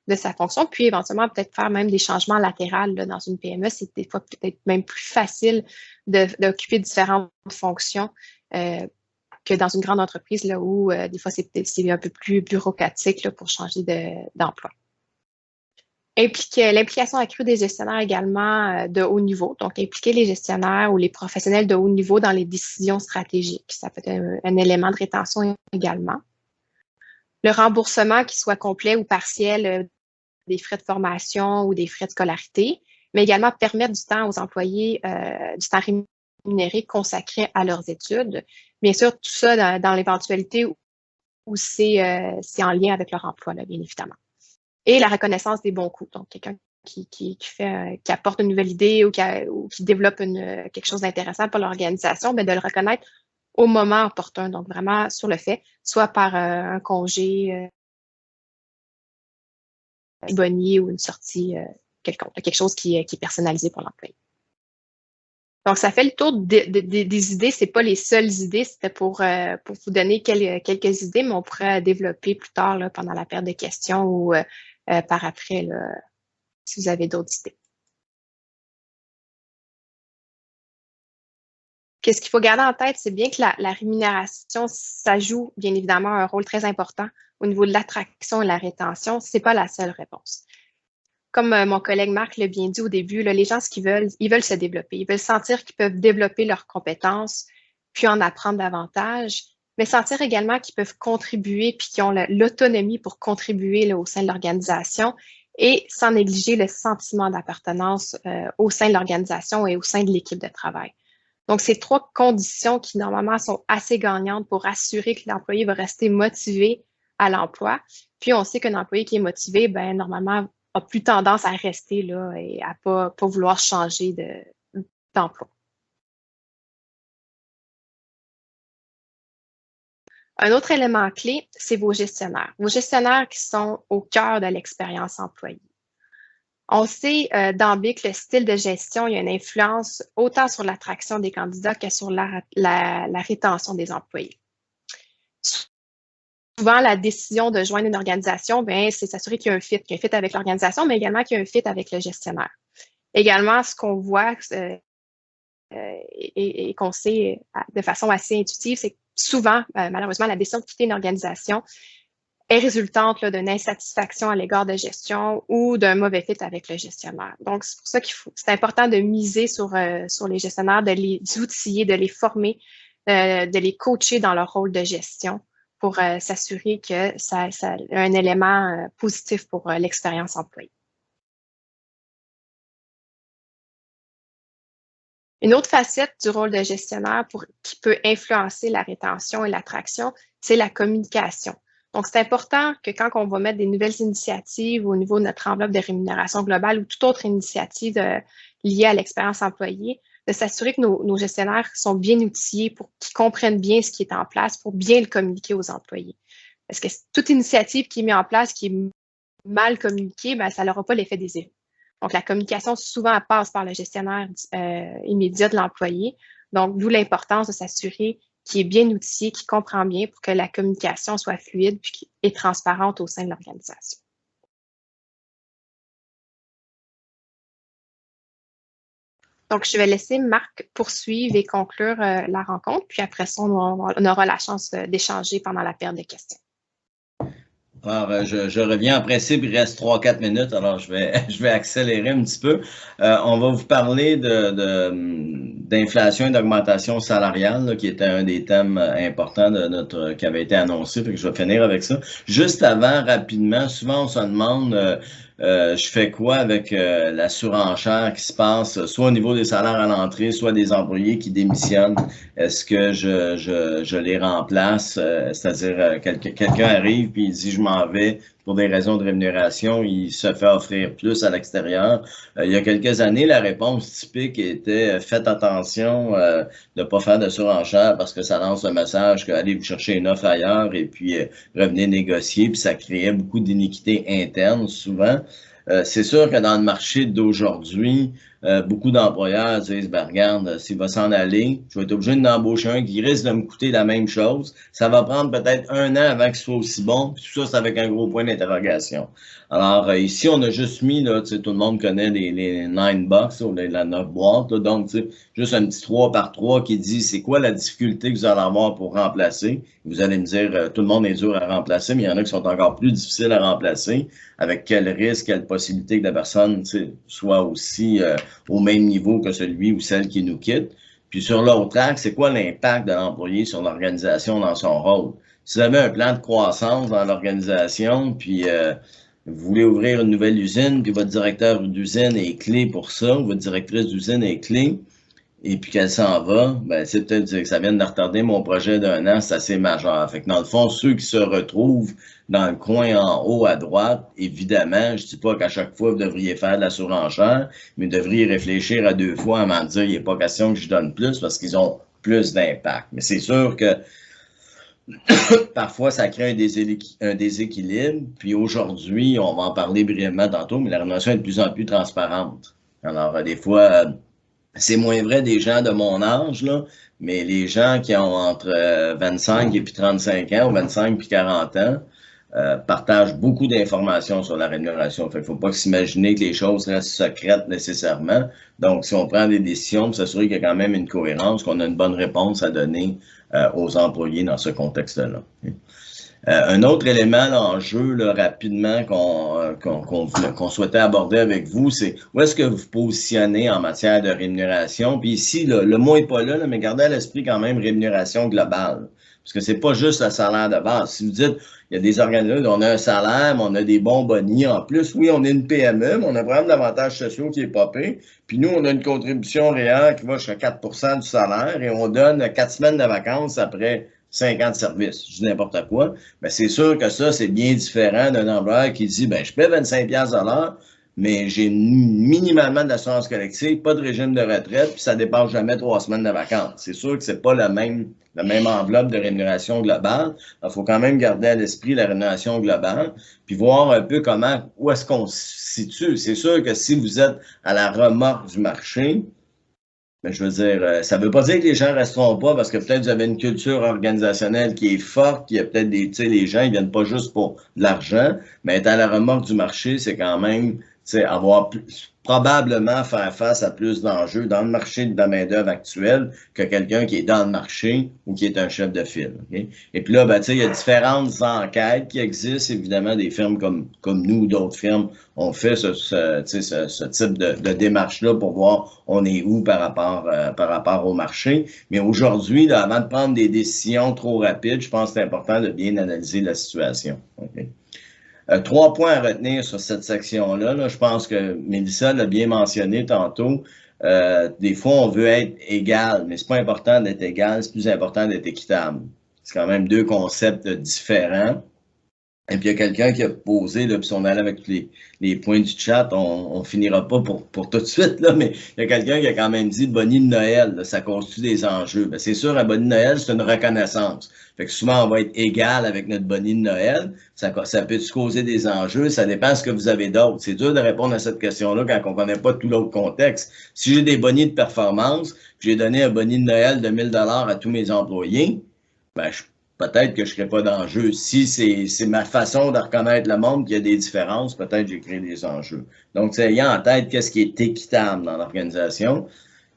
de sa fonction, puis éventuellement peut-être faire même des changements latéraux là, dans une PME. C'est des fois peut-être même plus facile d'occuper différentes fonctions que dans une grande entreprise là, où des fois c'est un peu plus bureaucratique là, pour changer d'emploi. L'implication accrue des gestionnaires également de haut niveau, donc impliquer les gestionnaires ou les professionnels de haut niveau dans les décisions stratégiques. Ça peut être un élément de rétention également. Le remboursement qui soit complet ou partiel des frais de formation ou des frais de scolarité, mais également permettre du temps aux employés, du temps rémunéré consacré à leurs études. Bien sûr, tout ça dans l'éventualité où c'est en lien avec leur emploi, là, bien évidemment. Et la reconnaissance des bons coups. Donc, quelqu'un qui apporte une nouvelle idée ou qui développe quelque chose d'intéressant pour l'organisation, mais de le reconnaître au moment opportun. Donc, vraiment sur le fait, soit par un congé bonier ou une sortie quelconque, quelque chose qui est personnalisé pour l'employé. Donc, ça fait le tour des idées. C'est pas les seules idées. C'était pour vous donner quelques idées, mais on pourrait développer plus tard là, pendant la période de questions ou par après, là, si vous avez d'autres idées. Qu'est-ce qu'il faut garder en tête, c'est bien que la rémunération, ça joue bien évidemment un rôle très important au niveau de l'attraction et la rétention. C'est pas la seule réponse. comme mon collègue Marc l'a bien dit au début, là, les gens, ce qu'ils veulent, ils veulent se développer. Ils veulent sentir qu'ils peuvent développer leurs compétences, puis en apprendre davantage, mais sentir également qu'ils peuvent contribuer, puis qu'ils ont l'autonomie pour contribuer là, au sein de l'organisation et sans négliger le sentiment d'appartenance au sein de l'organisation et au sein de l'équipe de travail. Donc, ces 3 conditions qui, normalement, sont assez gagnantes pour assurer que l'employé va rester motivé à l'emploi. Puis, on sait qu'un employé qui est motivé, ben normalement, a plus tendance à rester là et à pas vouloir changer d'emploi. Un autre élément clé, c'est vos gestionnaires. Vos gestionnaires qui sont au cœur de l'expérience employée. On sait d'emblée que le style de gestion, il y a une influence autant sur l'attraction des candidats que sur la rétention des employés. Souvent, la décision de joindre une organisation, c'est s'assurer qu'il y a un fit avec l'organisation, mais également qu'il y a un fit avec le gestionnaire. Également, ce qu'on voit et qu'on sait de façon assez intuitive, c'est que souvent, malheureusement, la décision de quitter une organisation est résultante d'une insatisfaction à l'égard de gestion ou d'un mauvais fit avec le gestionnaire. Donc, c'est pour ça c'est important de miser sur les gestionnaires, de les outiller, de les former, de les coacher dans leur rôle de gestion pour s'assurer que ça a un élément positif pour l'expérience employée. Une autre facette du rôle de gestionnaire qui peut influencer la rétention et l'attraction, c'est la communication. Donc, c'est important que quand on va mettre des nouvelles initiatives au niveau de notre enveloppe de rémunération globale ou toute autre initiative liée à l'expérience employée, de s'assurer que nos gestionnaires sont bien outillés pour qu'ils comprennent bien ce qui est en place pour bien le communiquer aux employés. Parce que toute initiative qui est mise en place, qui est mal communiquée, ça n'aura pas l'effet désiré. Donc, la communication, souvent, elle passe par le gestionnaire immédiat de l'employé. Donc, d'où l'importance de s'assurer qu'il est bien outillé, qu'il comprend bien pour que la communication soit fluide et transparente au sein de l'organisation. Donc, je vais laisser Marc poursuivre et conclure la rencontre. Puis après ça, on aura la chance d'échanger pendant la période de questions. Alors, je reviens en principe, il reste 3-4 minutes, alors je vais accélérer un petit peu. On va vous parler d'inflation et d'augmentation salariale, là, qui était un des thèmes importants qui avait été annoncé, fait que je vais finir avec ça. Juste avant, rapidement, souvent on se demande je fais quoi avec la surenchère qui se passe, soit au niveau des salaires à l'entrée, soit des employés qui démissionnent. Est-ce que je les remplace? C'est-à-dire, quelqu'un arrive puis il dit je m'en vais pour des raisons de rémunération, il se fait offrir plus à l'extérieur. Il y a quelques années, la réponse typique était faites attention de ne pas faire de surenchère parce que ça lance le message qu'allez vous chercher une offre ailleurs et puis revenez négocier, puis ça créait beaucoup d'iniquités internes souvent. C'est sûr que dans le marché d'aujourd'hui, beaucoup d'employeurs disent, ben regarde, s'il va s'en aller, je vais être obligé d'embaucher un qui risque de me coûter la même chose. Ça va prendre peut-être 1 an avant qu'il soit aussi bon. Puis tout ça, c'est avec un gros point d'interrogation. Alors, ici, on a juste mis, là, tu sais, tout le monde connaît les 9 box, ou la 9 boîtes, là, donc, tu sais, juste un petit 3 par 3 qui dit c'est quoi la difficulté que vous allez avoir pour remplacer. Vous allez me dire, tout le monde est dur à remplacer, mais il y en a qui sont encore plus difficiles à remplacer. Avec quel risque, quelle possibilité que la personne, tu sais, soit aussi au même niveau que celui ou celle qui nous quitte. Puis sur l'autre axe, c'est quoi l'impact de l'employé sur l'organisation dans son rôle? Si vous avez un plan de croissance dans l'organisation, puis vous voulez ouvrir une nouvelle usine, puis votre directeur d'usine est clé pour ça, ou votre directrice d'usine est clé, et puis qu'elle s'en va, ben c'est peut-être que ça vient de retarder mon projet d'1 an, c'est assez majeur. Fait que dans le fond, ceux qui se retrouvent dans le coin en haut à droite, évidemment, je dis pas qu'à chaque fois vous devriez faire de la surenchère, mais vous devriez réfléchir à 2 fois avant de dire il n'est pas question que je donne plus parce qu'ils ont plus d'impact. Mais c'est sûr que parfois, ça crée un déséquilibre. Puis aujourd'hui, on va en parler brièvement tantôt, mais la rémunération est de plus en plus transparente. Alors, des fois, c'est moins vrai des gens de mon âge, là, mais les gens qui ont entre 25 et puis 35 ans ou 25 puis 40 ans partagent beaucoup d'informations sur la rémunération. Fait qu'il ne faut pas s'imaginer que les choses restent secrètes nécessairement. Donc, si on prend des décisions, pour s'assurer qu'il y a quand même une cohérence, qu'on a une bonne réponse à donner aux employés dans ce contexte-là. Un autre élément là, en jeu là, rapidement qu'on souhaitait aborder avec vous, c'est où est-ce que vous vous positionnez en matière de rémunération. Puis ici, là, le mot n'est pas là, mais gardez à l'esprit quand même rémunération globale. Parce que c'est pas juste le salaire de base. Si vous dites, il y a des organismes, on a un salaire, mais on a des bons bonnies en plus. Oui, on est une PME, mais on a vraiment d'avantages sociaux qui est popé. Puis nous, on a une contribution réelle qui va jusqu'à 4 % du salaire et on donne 4 semaines de vacances après 5 ans de service. Je dis n'importe quoi. Mais c'est sûr que ça, c'est bien différent d'un employeur qui dit, ben, je paie 25$ de l'heure, mais j'ai minimalement de l'assurance collective, pas de régime de retraite, puis ça dépasse jamais 3 semaines de vacances. C'est sûr que c'est pas la même enveloppe de rémunération globale. Il faut quand même garder à l'esprit la rémunération globale, puis voir un peu où est-ce qu'on se situe. C'est sûr que si vous êtes à la remorque du marché, ben, je veux dire, ça ne veut pas dire que les gens ne resteront pas parce que peut-être vous avez une culture organisationnelle qui est forte, qu'il y a peut-être les gens, ils viennent pas juste pour de l'argent, mais être à la remorque du marché, c'est quand même, probablement faire face à plus d'enjeux dans le marché de la main-d'œuvre actuelle que quelqu'un qui est dans le marché ou qui est un chef de file. Okay? Et puis là, ben, il y a différentes enquêtes qui existent, évidemment, des firmes comme nous ou d'autres firmes ont fait ce type de démarche-là pour voir on est où par rapport au marché. Mais aujourd'hui, avant de prendre des décisions trop rapides, je pense que c'est important de bien analyser la situation. Okay? 3 points à retenir sur cette section-là. Là. Je pense que Mélissa l'a bien mentionné tantôt. Des fois, on veut être égal, mais c'est pas important d'être égal, c'est plus important d'être équitable. C'est quand même 2 concepts différents. Et puis, il y a quelqu'un qui a posé, là, puis si on allait avec les points du chat, on finira pas pour tout de suite, là, mais il y a quelqu'un qui a quand même dit le boni de Noël, là, ça constitue des enjeux. Ben, c'est sûr, un boni de Noël, c'est une reconnaissance. Fait que souvent, on va être égal avec notre boni de Noël. Ça peut causer des enjeux? Ça dépend de ce que vous avez d'autre. C'est dur de répondre à cette question-là quand on ne connaît pas tout l'autre contexte. Si j'ai des bonis de performance, j'ai donné un boni de Noël de 1000$ à tous mes employés, ben, peut-être que je ne serai pas d'enjeu. Si c'est ma façon de reconnaître le monde qu'il y a des différences, peut-être que j'ai créé des enjeux. Donc, ayant en tête qu'est-ce qui est équitable dans l'organisation.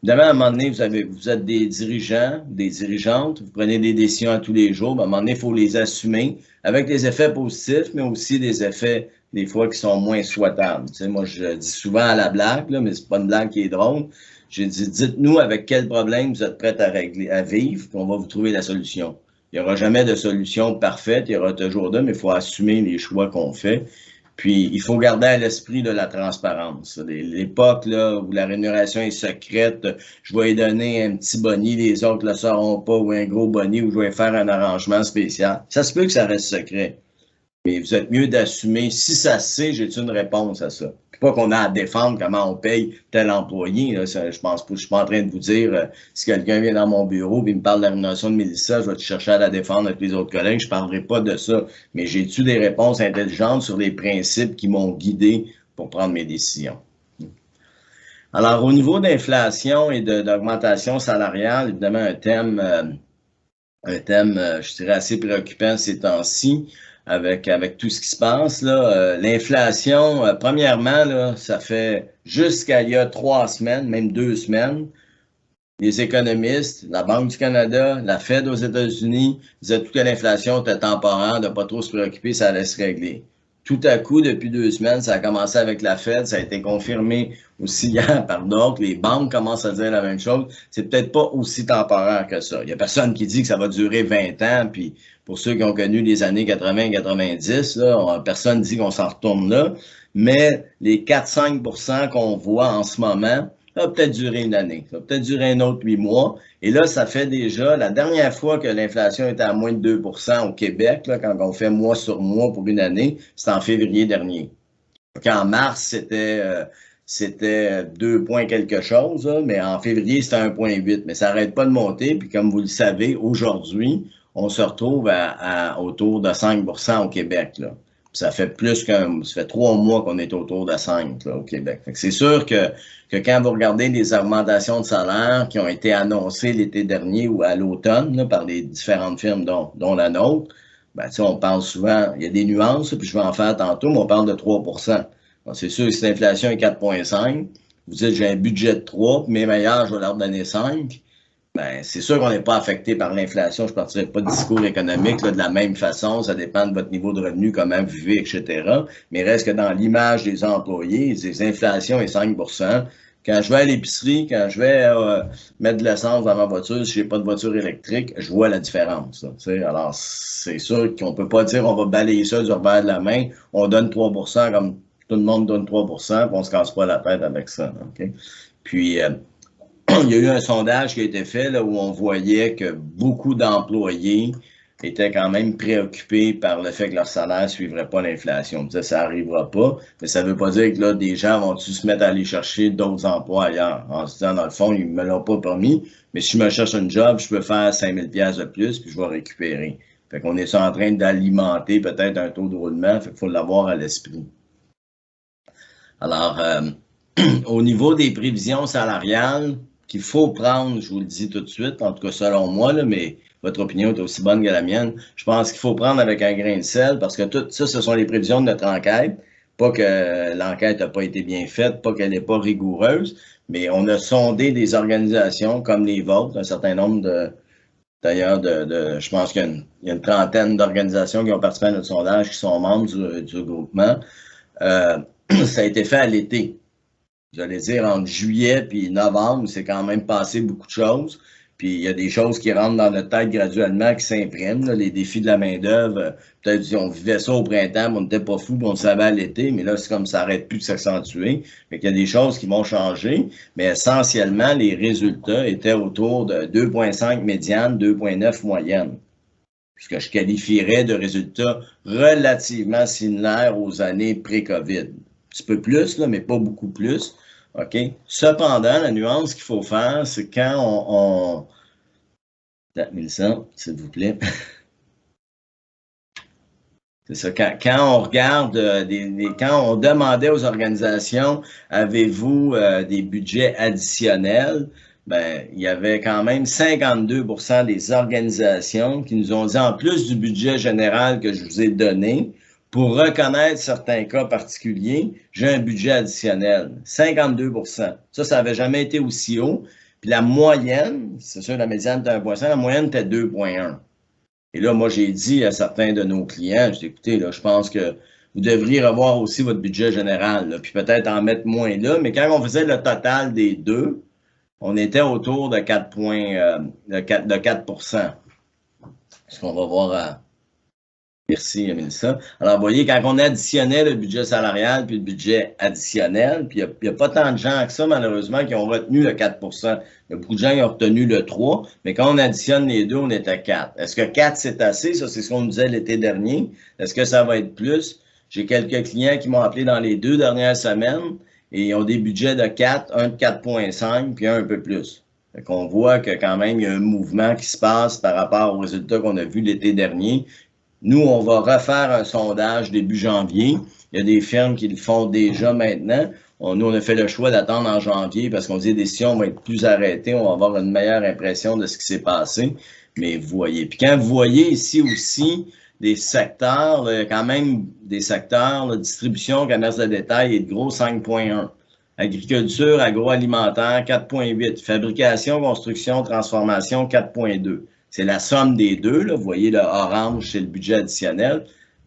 Évidemment, à un moment donné, vous êtes des dirigeants, des dirigeantes, vous prenez des décisions à tous les jours. À un moment donné, il faut les assumer avec des effets positifs, mais aussi des effets, des fois, qui sont moins souhaitables. Tu sais, moi, je dis souvent à la blague, là, mais c'est pas une blague qui est drôle. J'ai dit, dites-nous avec quel problème vous êtes prêts à vivre, puis on va vous trouver la solution. Il n'y aura jamais de solution parfaite, il y aura toujours deux, mais il faut assumer les choix qu'on fait. Puis, il faut garder à l'esprit de la transparence. L'époque là où la rémunération est secrète, je vais lui donner un petit boni, les autres ne le sauront pas, ou un gros boni, ou je vais faire un arrangement spécial. Ça se peut que ça reste secret. Mais vous êtes mieux d'assumer. Si ça se sait, j'ai une réponse à ça. Puis pas qu'on a à défendre comment on paye tel employé. Là. Ça, je pense pas, je suis pas en train de vous dire si quelqu'un vient dans mon bureau et me parle de la rémunération de Mélissa, je vais te chercher à la défendre avec les autres collègues. Je parlerai pas de ça. Mais j'ai-tu des réponses intelligentes sur les principes qui m'ont guidé pour prendre mes décisions? Alors, au niveau d'inflation et d'augmentation salariale, évidemment, un thème, je dirais, assez préoccupant ces temps-ci. Avec tout ce qui se passe, là, l'inflation, premièrement, là, ça fait jusqu'à il y a 3 semaines, même 2 semaines, les économistes, la Banque du Canada, la Fed aux États-Unis disaient que l'inflation était temporaire, de pas trop se préoccuper, ça allait se régler. Tout à coup, depuis 2 semaines, ça a commencé avec la Fed, ça a été confirmé aussi hier par d'autres. Les banques commencent à dire la même chose. C'est peut-être pas aussi temporaire que ça. Il y a personne qui dit que ça va durer 20 ans, puis pour ceux qui ont connu les années 80-90, là, personne dit qu'on s'en retourne là. Mais les 4-5% qu'on voit en ce moment, ça va peut-être durer une année, ça va peut-être durer un autre 8 mois. Et là, ça fait déjà, la dernière fois que l'inflation était à moins de 2% au Québec, là, quand on fait mois sur mois pour une année, c'était en février dernier. En mars, c'était 2 points quelque chose, là, mais en février, c'était 1,8. Mais ça n'arrête pas de monter. Puis comme vous le savez, aujourd'hui, on se retrouve à autour de 5% au Québec. Là. Ça fait ça fait 3 mois qu'on est autour de 5 là, au Québec. C'est sûr que quand vous regardez les augmentations de salaire qui ont été annoncées l'été dernier ou à l'automne par les différentes firmes dont la nôtre, ben, on parle souvent, il y a des nuances, puis je vais en faire tantôt, mais on parle de 3%. C'est sûr que si l'inflation est 4,5, vous dites j'ai un budget de 3, puis mes meilleurs, je vais leur donner 5. Ben, c'est sûr qu'on n'est pas affecté par l'inflation. Je ne partirai pas de discours économique là, de la même façon. Ça dépend de votre niveau de revenu, comment vous vivez, etc. Mais reste que dans l'image des employés, l'inflation est 5%. Quand je vais à l'épicerie, quand je vais mettre de l'essence dans ma voiture, si je n'ai pas de voiture électrique, je vois la différence. Là, alors, c'est sûr qu'on ne peut pas dire on va balayer ça du revers de la main. On donne 3% comme tout le monde donne 3%, puis on ne se casse pas la tête avec ça. Okay? Puis, il y a eu un sondage qui a été fait là, où on voyait que beaucoup d'employés étaient quand même préoccupés par le fait que leur salaire ne suivrait pas l'inflation. On disait ça n'arrivera pas, mais ça ne veut pas dire que là, des gens vont-tu se mettre à aller chercher d'autres emplois ailleurs. En se disant, dans le fond, ils ne me l'ont pas permis, mais si je me cherche un job, je peux faire 5 000 $ de plus, puis je vais récupérer. Fait qu'on est en train d'alimenter peut-être un taux de roulement, fait qu'il faut l'avoir à l'esprit. Alors, au niveau des prévisions salariales, qu'il faut prendre, je vous le dis tout de suite, en tout cas selon moi, là, mais votre opinion est aussi bonne que la mienne, je pense qu'il faut prendre avec un grain de sel parce que tout ça, ce sont les prévisions de notre enquête. Pas que l'enquête n'a pas été bien faite, pas qu'elle n'est pas rigoureuse, mais on a sondé des organisations comme les vôtres, un certain nombre d'ailleurs, je pense qu'il y a une trentaine d'organisations qui ont participé à notre sondage, qui sont membres du groupement. Ça a été fait à l'été. J'allais dire, entre juillet puis novembre, c'est quand même passé beaucoup de choses. Puis il y a des choses qui rentrent dans notre tête graduellement, qui s'impriment. Les défis de la main-d'œuvre, peut-être si on vivait ça au printemps, on n'était pas fou, on le savait à l'été, mais là, c'est comme ça n'arrête plus de s'accentuer. Fait qu'il y a des choses qui vont changer, mais essentiellement, les résultats étaient autour de 2,5 médiane, 2,9 moyenne. Ce que je qualifierais de résultats relativement similaires aux années pré-COVID. Un petit peu plus, là, mais pas beaucoup plus. OK? Cependant, la nuance qu'il faut faire, c'est quand on... Mélissa, s'il vous plaît. C'est ça. Quand on regarde, quand on demandait aux organisations, avez-vous des budgets additionnels? Ben, il y avait quand même 52% des organisations qui nous ont dit, en plus du budget général que je vous ai donné, pour reconnaître certains cas particuliers, j'ai un budget additionnel. 52%. Ça n'avait jamais été aussi haut. Puis la moyenne, c'est sûr, la médiane était 1,5, la moyenne était 2,1. Et là, moi, j'ai dit à certains de nos clients, j'ai dit, écoutez, là, je pense que vous devriez revoir aussi votre budget général, là, puis peut-être en mettre moins là. Mais quand on faisait le total des deux, on était autour de 4%. Ce qu'on va voir Merci, Mélissa. Alors, vous voyez, quand on additionnait le budget salarial puis le budget additionnel, puis il n'y a pas tant de gens que ça, malheureusement, qui ont retenu le 4%. Il y a beaucoup de gens qui ont retenu le 3%, mais quand on additionne les deux, on est à 4%. Est-ce que 4, c'est assez? Ça, c'est ce qu'on nous disait l'été dernier. Est-ce que ça va être plus? J'ai quelques clients qui m'ont appelé dans les 2 dernières semaines et ils ont des budgets de 4, un de 4,5, puis un peu plus. Fait qu'on voit que quand même, il y a un mouvement qui se passe par rapport aux résultats qu'on a vus l'été dernier. Nous, on va refaire un sondage début janvier. Il y a des firmes qui le font déjà maintenant. Nous, on a fait le choix d'attendre en janvier parce qu'on dit que les décisions vont être plus arrêtées. On va avoir une meilleure impression de ce qui s'est passé. Mais vous voyez. Puis quand vous voyez ici aussi des secteurs, quand même des secteurs, distribution, commerce de détail et de gros 5,1. Agriculture, agroalimentaire 4,8. Fabrication, construction, transformation 4,2. C'est la somme des deux. Là. Vous voyez le orange, c'est le budget additionnel.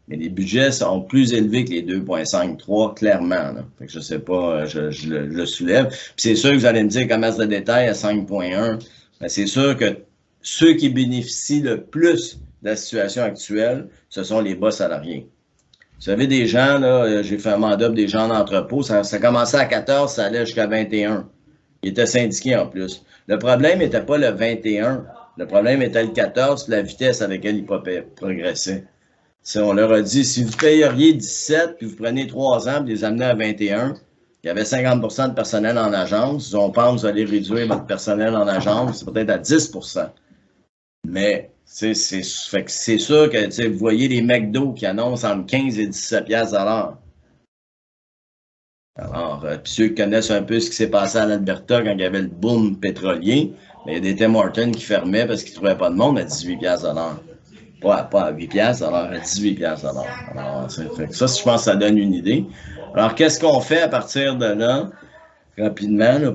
Mais les budgets sont plus élevés que les 2,53, clairement. Là. Fait que je ne sais pas, je le soulève. Puis c'est sûr que vous allez me dire commerce de détail à 5,1. Ben, c'est sûr que ceux qui bénéficient le plus de la situation actuelle, ce sont les bas salariés. Vous savez, des gens, là, j'ai fait un mandat pour des gens d'entrepôt, ça commençait à 14, ça allait jusqu'à 21. Ils étaient syndiqués en plus. Le problème n'était pas le 21. Le problème était le 14, la vitesse avec laquelle ils progressaient. On leur a dit, si vous payeriez 17, puis vous prenez 3 ans, puis les amenez à 21, il y avait 50% de personnel en agence. Si on pense que vous allez réduire votre personnel en agence, c'est peut-être à 10%. Mais c'est sûr que vous voyez les McDo qui annoncent entre 15 et 17 piastres à l'heure. Alors, puis ceux qui connaissent un peu ce qui s'est passé en Alberta quand il y avait le boom pétrolier, mais il y a des Tim Hortons qui fermaient parce qu'ils ne trouvaient pas de monde à 18 piastres à l'heure. Pas à 8 piastres à l'heure, à 18 piastres à l'heure. Alors, ça, je pense que ça donne une idée. Alors, qu'est-ce qu'on fait à partir de là? Rapidement, là,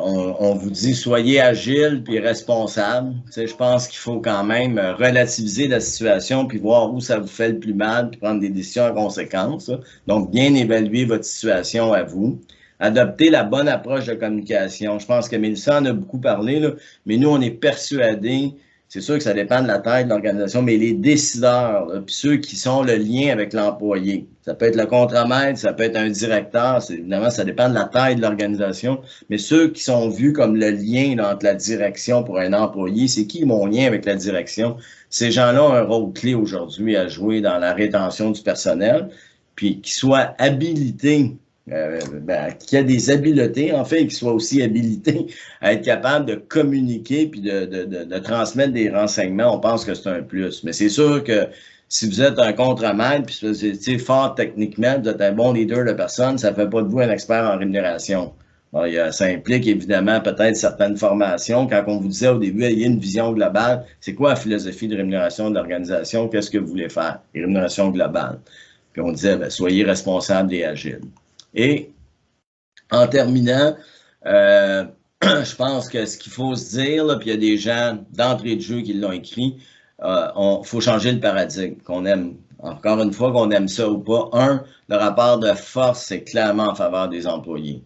on vous dit soyez agile puis responsable. Tu sais, je pense qu'il faut quand même relativiser la situation puis voir où ça vous fait le plus mal puis prendre des décisions en conséquence. Là. Donc, bien évaluer votre situation à vous. Adopter la bonne approche de communication. Je pense que Mélissa en a beaucoup parlé, là, mais nous, on est persuadés. C'est sûr que ça dépend de la taille de l'organisation, mais les décideurs, puis ceux qui sont le lien avec l'employé, ça peut être le contremaître, ça peut être un directeur, évidemment, ça dépend de la taille de l'organisation, mais ceux qui sont vus comme le lien là, entre la direction pour un employé, c'est qui mon lien avec la direction? Ces gens-là ont un rôle clé aujourd'hui à jouer dans la rétention du personnel, puis qu'ils soient habilités qu'il y a des habiletés, en fait, et qu'ils soient aussi habilités à être capables de communiquer puis de transmettre des renseignements, on pense que c'est un plus. Mais c'est sûr que si vous êtes un contremaître, puis vous êtes fort techniquement, vous êtes un bon leader de personne, ça ne fait pas de vous un expert en rémunération. Bon, ça implique évidemment peut-être certaines formations. Quand on vous disait au début, il y a une vision globale, c'est quoi la philosophie de rémunération de l'organisation? Qu'est-ce que vous voulez faire? Les rémunérations globales. Puis on disait, soyez responsables et agiles. Et en terminant, je pense que ce qu'il faut se dire, là, puis il y a des gens d'entrée de jeu qui l'ont écrit, faut changer le paradigme, qu'on aime, encore une fois, qu'on aime ça ou pas. Le rapport de force, c'est clairement en faveur des employés.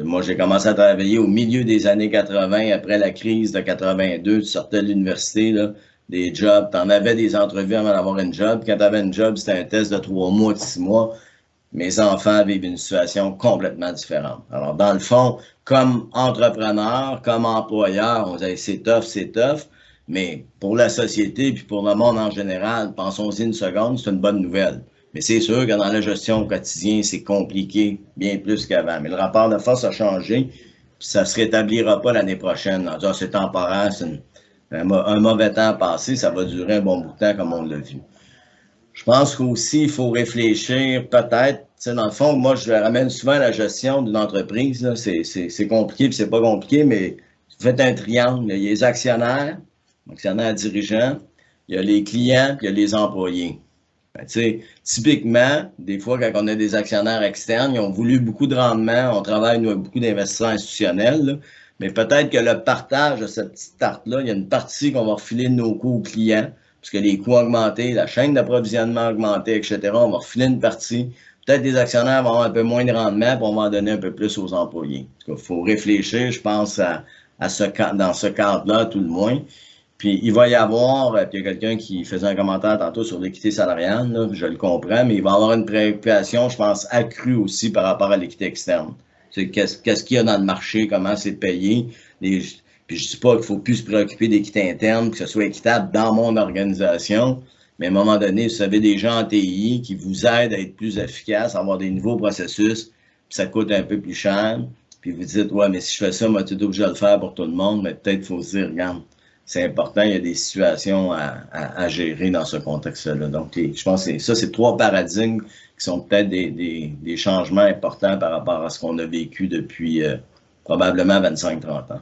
Moi, j'ai commencé à travailler au milieu des années 80, après la crise de 82, tu sortais de l'université, là, des jobs, tu en avais des entrevues avant d'avoir une job. Quand tu avais une job, c'était un test de 3 mois, de 6 mois. Mes enfants vivent une situation complètement différente. Alors, dans le fond, comme entrepreneur, comme employeur, on dit c'est tough, mais pour la société puis pour le monde en général, pensons-y une seconde, c'est une bonne nouvelle. Mais c'est sûr que dans la gestion au quotidien, c'est compliqué bien plus qu'avant. Mais le rapport de force a changé, puis ça ne se rétablira pas l'année prochaine. En disant c'est temporaire, c'est un mauvais temps passé, ça va durer un bon bout de temps comme on l'a vu. Je pense qu'aussi, il faut réfléchir peut-être, tu sais, dans le fond, moi, je ramène souvent à la gestion d'une entreprise, c'est compliqué puis c'est pas compliqué, mais faites un triangle, il y a les actionnaires dirigeants, il y a les clients puis il y a les employés. Ben, tu sais, typiquement, des fois, quand on a des actionnaires externes, ils ont voulu beaucoup de rendement, on travaille nous, avec beaucoup d'investisseurs institutionnels, là, mais peut-être que le partage de cette petite tarte-là, il y a une partie qu'on va refiler de nos coûts aux clients, parce que les coûts ont augmenté, la chaîne d'approvisionnement a augmenté, etc. On va refiler une partie. Peut-être les actionnaires vont avoir un peu moins de rendement, puis on va en donner un peu plus aux employés. Il faut réfléchir, je pense, dans ce cadre-là, tout le moins. Puis il va y avoir, puis il y a quelqu'un qui faisait un commentaire tantôt sur l'équité salariale, là, je le comprends, mais il va y avoir une préoccupation, je pense, accrue aussi par rapport à l'équité externe. Qu'est-ce qu'il y a dans le marché, comment c'est payé. Puis je dis pas qu'il faut plus se préoccuper d'équité interne, que ce soit équitable dans mon organisation, mais à un moment donné, vous avez des gens en TI qui vous aident à être plus efficaces, à avoir des nouveaux processus, puis ça coûte un peu plus cher. Puis vous dites, ouais, mais si je fais ça, moi, tu es obligé de le faire pour tout le monde, mais peut-être qu'il faut se dire, regarde, c'est important, il y a des situations à gérer dans ce contexte-là. Donc, je pense que c'est 3 paradigmes qui sont peut-être des changements importants par rapport à ce qu'on a vécu depuis probablement 25-30 ans.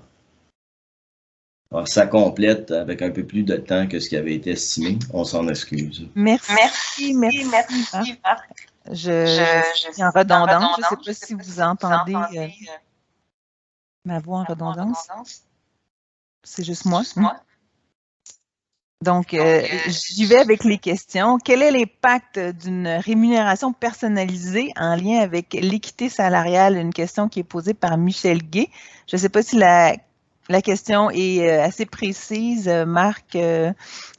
Alors, ça complète avec un peu plus de temps que ce qui avait été estimé. On s'en excuse. Merci, Marc. Je suis en redondance. Je ne sais pas si vous entendez ma voix en redondance. C'est juste moi. Donc, j'y vais avec les questions. Quel est l'impact d'une rémunération personnalisée en lien avec l'équité salariale? Une question qui est posée par Michel Gay. Je ne sais pas si la question est assez précise, Marc,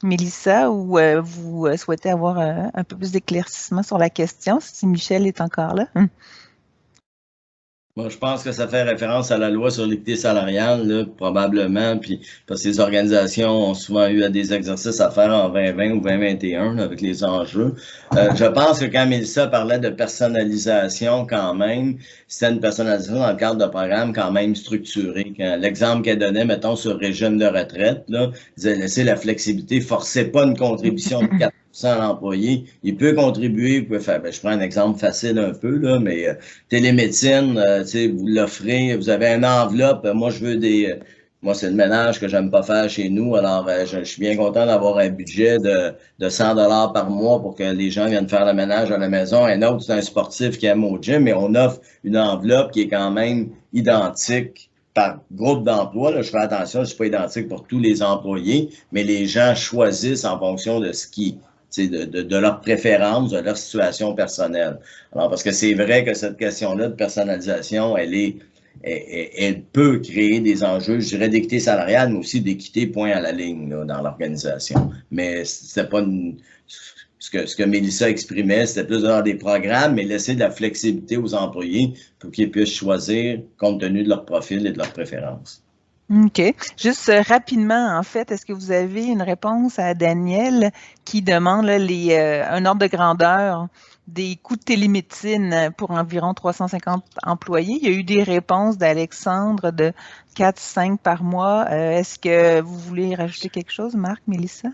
Mélissa, ou vous souhaitez avoir un peu plus d'éclaircissement sur la question, si Michel est encore là? Moi, je pense que ça fait référence à la loi sur l'équité salariale, là, probablement, puis parce que les organisations ont souvent eu des exercices à faire en 2020 ou 2021 là, avec les enjeux. Je pense que quand Mélissa parlait de personnalisation quand même, c'était une personnalisation dans le cadre de programmes quand même structuré. L'exemple qu'elle donnait, mettons, sur le régime de retraite, là, disait laisser la flexibilité, forcez pas une contribution de 4% à l'employé. Il peut contribuer, il peut faire, je prends un exemple facile un peu, là, mais télémédecine, vous l'offrez, vous avez une enveloppe, moi je veux Moi, c'est le ménage que j'aime pas faire chez nous. Alors, je suis bien content d'avoir un budget de 100 $ par mois pour que les gens viennent faire le ménage à la maison. Un autre, c'est un sportif qui aime au gym, mais on offre une enveloppe qui est quand même identique par groupe d'emploi. Là, je fais attention, je ne suis pas identique pour tous les employés, mais les gens choisissent en fonction de ce qui, de leur préférence, de leur situation personnelle. Alors, parce que c'est vrai que cette question-là de personnalisation, elle peut créer des enjeux, je dirais, d'équité salariale, mais aussi d'équité point à la ligne là, dans l'organisation. Mais c'était pas ce que Mélissa exprimait, c'était plus d'avoir des programmes, mais laisser de la flexibilité aux employés pour qu'ils puissent choisir compte tenu de leur profil et de leurs préférences. OK. Juste rapidement, en fait, est-ce que vous avez une réponse à Daniel qui demande là, un ordre de grandeur des coûts de télémédecine pour environ 350 employés? Il y a eu des réponses d'Alexandre de 4-5 par mois. Est-ce que vous voulez rajouter quelque chose, Marc, Mélissa?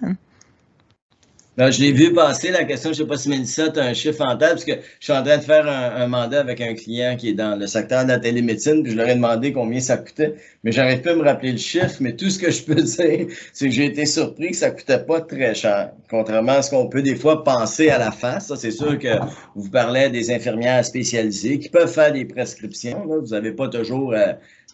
Ben, je l'ai vu passer la question, je ne sais pas si Mélissa, tu as un chiffre en tête, parce que je suis en train de faire un mandat avec un client qui est dans le secteur de la télémédecine, puis je leur ai demandé combien ça coûtait, mais j'arrive pas à me rappeler le chiffre, mais tout ce que je peux dire, c'est que j'ai été surpris que ça coûtait pas très cher, contrairement à ce qu'on peut des fois penser à la face. Ça, c'est sûr que vous parlez des infirmières spécialisées qui peuvent faire des prescriptions, là. Vous n'avez pas toujours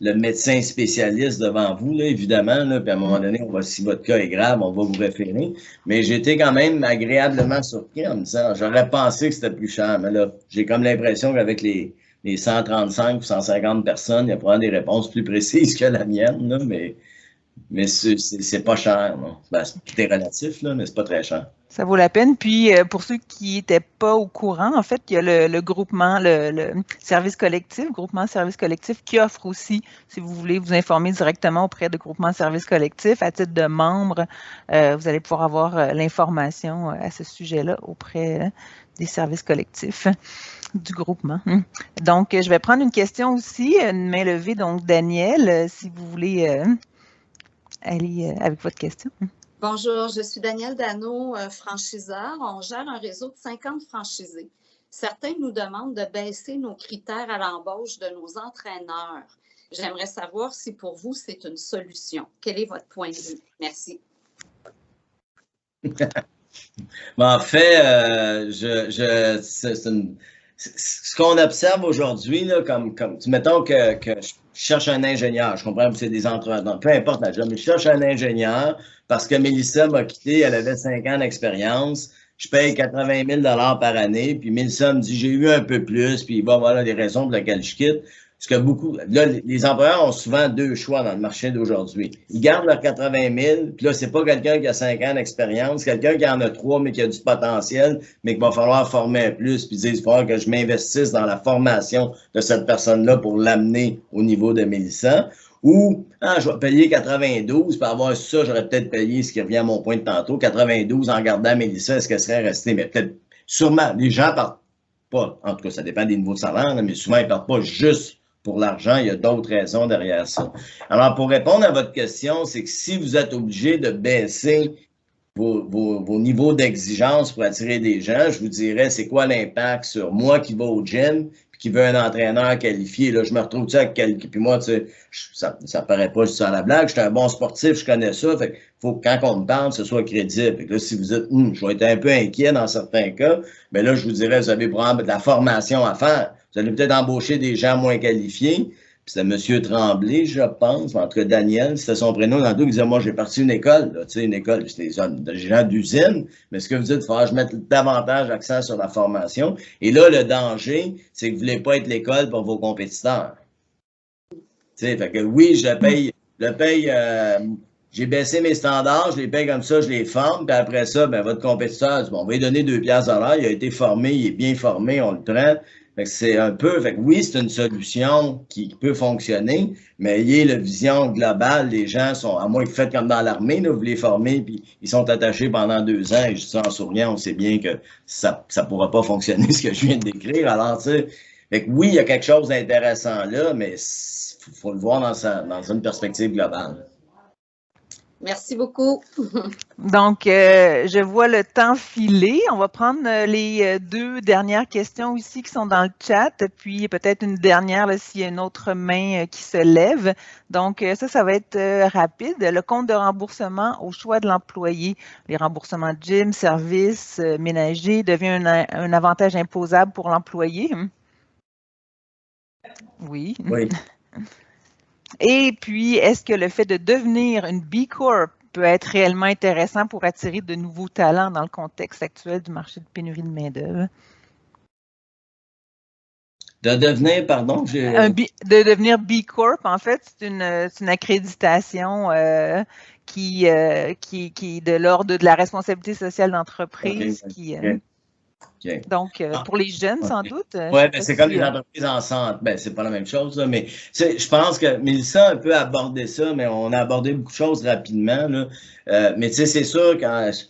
le médecin spécialiste devant vous, là, évidemment, là, puis à un moment donné, si votre cas est grave, on va vous référer. Mais j'étais quand même agréablement surpris en me disant, j'aurais pensé que c'était plus cher, mais là, j'ai comme l'impression qu'avec les 135 ou 150 personnes, il y a probablement des réponses plus précises que la mienne, là, mais c'est pas cher, non. Ben, c'est relatif, là, mais c'est pas très cher. Ça vaut la peine. Puis, pour ceux qui n'étaient pas au courant, en fait, il y a le groupement, le service collectif, groupement service collectif, qui offre aussi, si vous voulez vous informer directement auprès de groupement service collectif, à titre de membre, vous allez pouvoir avoir l'information à ce sujet-là auprès des services collectifs du groupement. Donc, je vais prendre une question aussi, une main levée. Donc, Daniel, si vous voulez aller avec votre question. Bonjour, je suis Danielle Dano, franchiseur. On gère un réseau de 50 franchisés. Certains nous demandent de baisser nos critères à l'embauche de nos entraîneurs. J'aimerais savoir si pour vous, c'est une solution. Quel est votre point de vue? Merci. En fait, ce qu'on observe aujourd'hui, là, mettons que je cherche un ingénieur, je comprends que c'est des entrepreneurs, peu importe la job, mais je cherche un ingénieur parce que Mélissa m'a quitté, elle avait 5 ans d'expérience, je paye 80 000 $ par année, puis Mélissa me dit j'ai eu un peu plus, puis bon, voilà les raisons pour lesquelles je quitte. Parce que là, les employeurs ont souvent deux choix dans le marché d'aujourd'hui. Ils gardent leurs 80 000, puis là, c'est pas quelqu'un qui a 5 ans d'expérience, quelqu'un qui en a 3, mais qui a du potentiel, mais qu'il va falloir former un plus, puis dire, il va falloir que je m'investisse dans la formation de cette personne-là pour l'amener au niveau de Mélissa. Ou, je vais payer 92, pour avoir ça, j'aurais peut-être payé ce qui revient à mon point de tantôt, 92 en gardant Mélissa, est-ce qu'elle serait restée? Mais peut-être, sûrement, les gens partent pas, en tout cas, ça dépend des niveaux de salaire, mais souvent, ils partent pas juste pour l'argent, il y a d'autres raisons derrière ça. Alors, pour répondre à votre question, c'est que si vous êtes obligé de baisser vos niveaux d'exigence pour attirer des gens, je vous dirais, c'est quoi l'impact sur moi qui va au gym puis qui veut un entraîneur qualifié? Là, je me retrouve avec quelqu'un, puis moi, tu sais, ça paraît pas juste à la blague, je suis un bon sportif, je connais ça, fait qu'il faut que quand on me parle, ce soit crédible. Fait que là, si vous dites, je vais être un peu inquiet dans certains cas, mais là, je vous dirais, vous avez probablement de la formation à faire. Vous allez peut-être embaucher des gens moins qualifiés. Puis c'était M. Tremblay, je pense, en tout cas Daniel, c'était son prénom dans tout, il disait, moi, j'ai parti une école, là, tu sais, une école, c'était des gens d'usine, mais ce que vous dites, il faudra que je mette davantage accent sur la formation. Et là, le danger, c'est que vous ne voulez pas être l'école pour vos compétiteurs. Tu sais, fait que oui, je le paye, j'ai baissé mes standards, je les paye comme ça, je les forme, puis après ça, ben, votre compétiteur, bon, on va lui donner 2 piastres à l'heure, il a été formé, il est bien formé, on le prend. Fait que c'est un peu, fait que oui, c'est une solution qui peut fonctionner, mais ayez la vision globale, les gens sont, à moins que vous faites comme dans l'armée, là, vous les formez, puis ils sont attachés pendant 2 ans, et juste en souriant, on sait bien que ça pourra pas fonctionner, ce que je viens de décrire. Alors, tu sais, fait que oui, il y a quelque chose d'intéressant là, mais faut le voir dans une perspective globale. Merci beaucoup. Donc, je vois le temps filer. On va prendre les 2 dernières questions ici qui sont dans le chat, puis peut-être une dernière là, s'il y a une autre main qui se lève. Donc, ça va être rapide. Le compte de remboursement au choix de l'employé, les remboursements de gym, services, ménagers, devient un avantage imposable pour l'employé. Oui. Oui. Et puis, est-ce que le fait de devenir une B Corp peut être réellement intéressant pour attirer de nouveaux talents dans le contexte actuel du marché de pénurie de main-d'œuvre? De devenir, pardon, de devenir B Corp, en fait, c'est une accréditation qui est de l'ordre de la responsabilité sociale d'entreprise. Okay. Donc, pour les jeunes, sans doute. Oui, c'est comme les entreprises en santé. Ben, c'est pas la même chose, là, mais je pense que Mélissa a un peu abordé ça, mais on a abordé beaucoup de choses rapidement. Là. Mais tu sais, c'est sûr,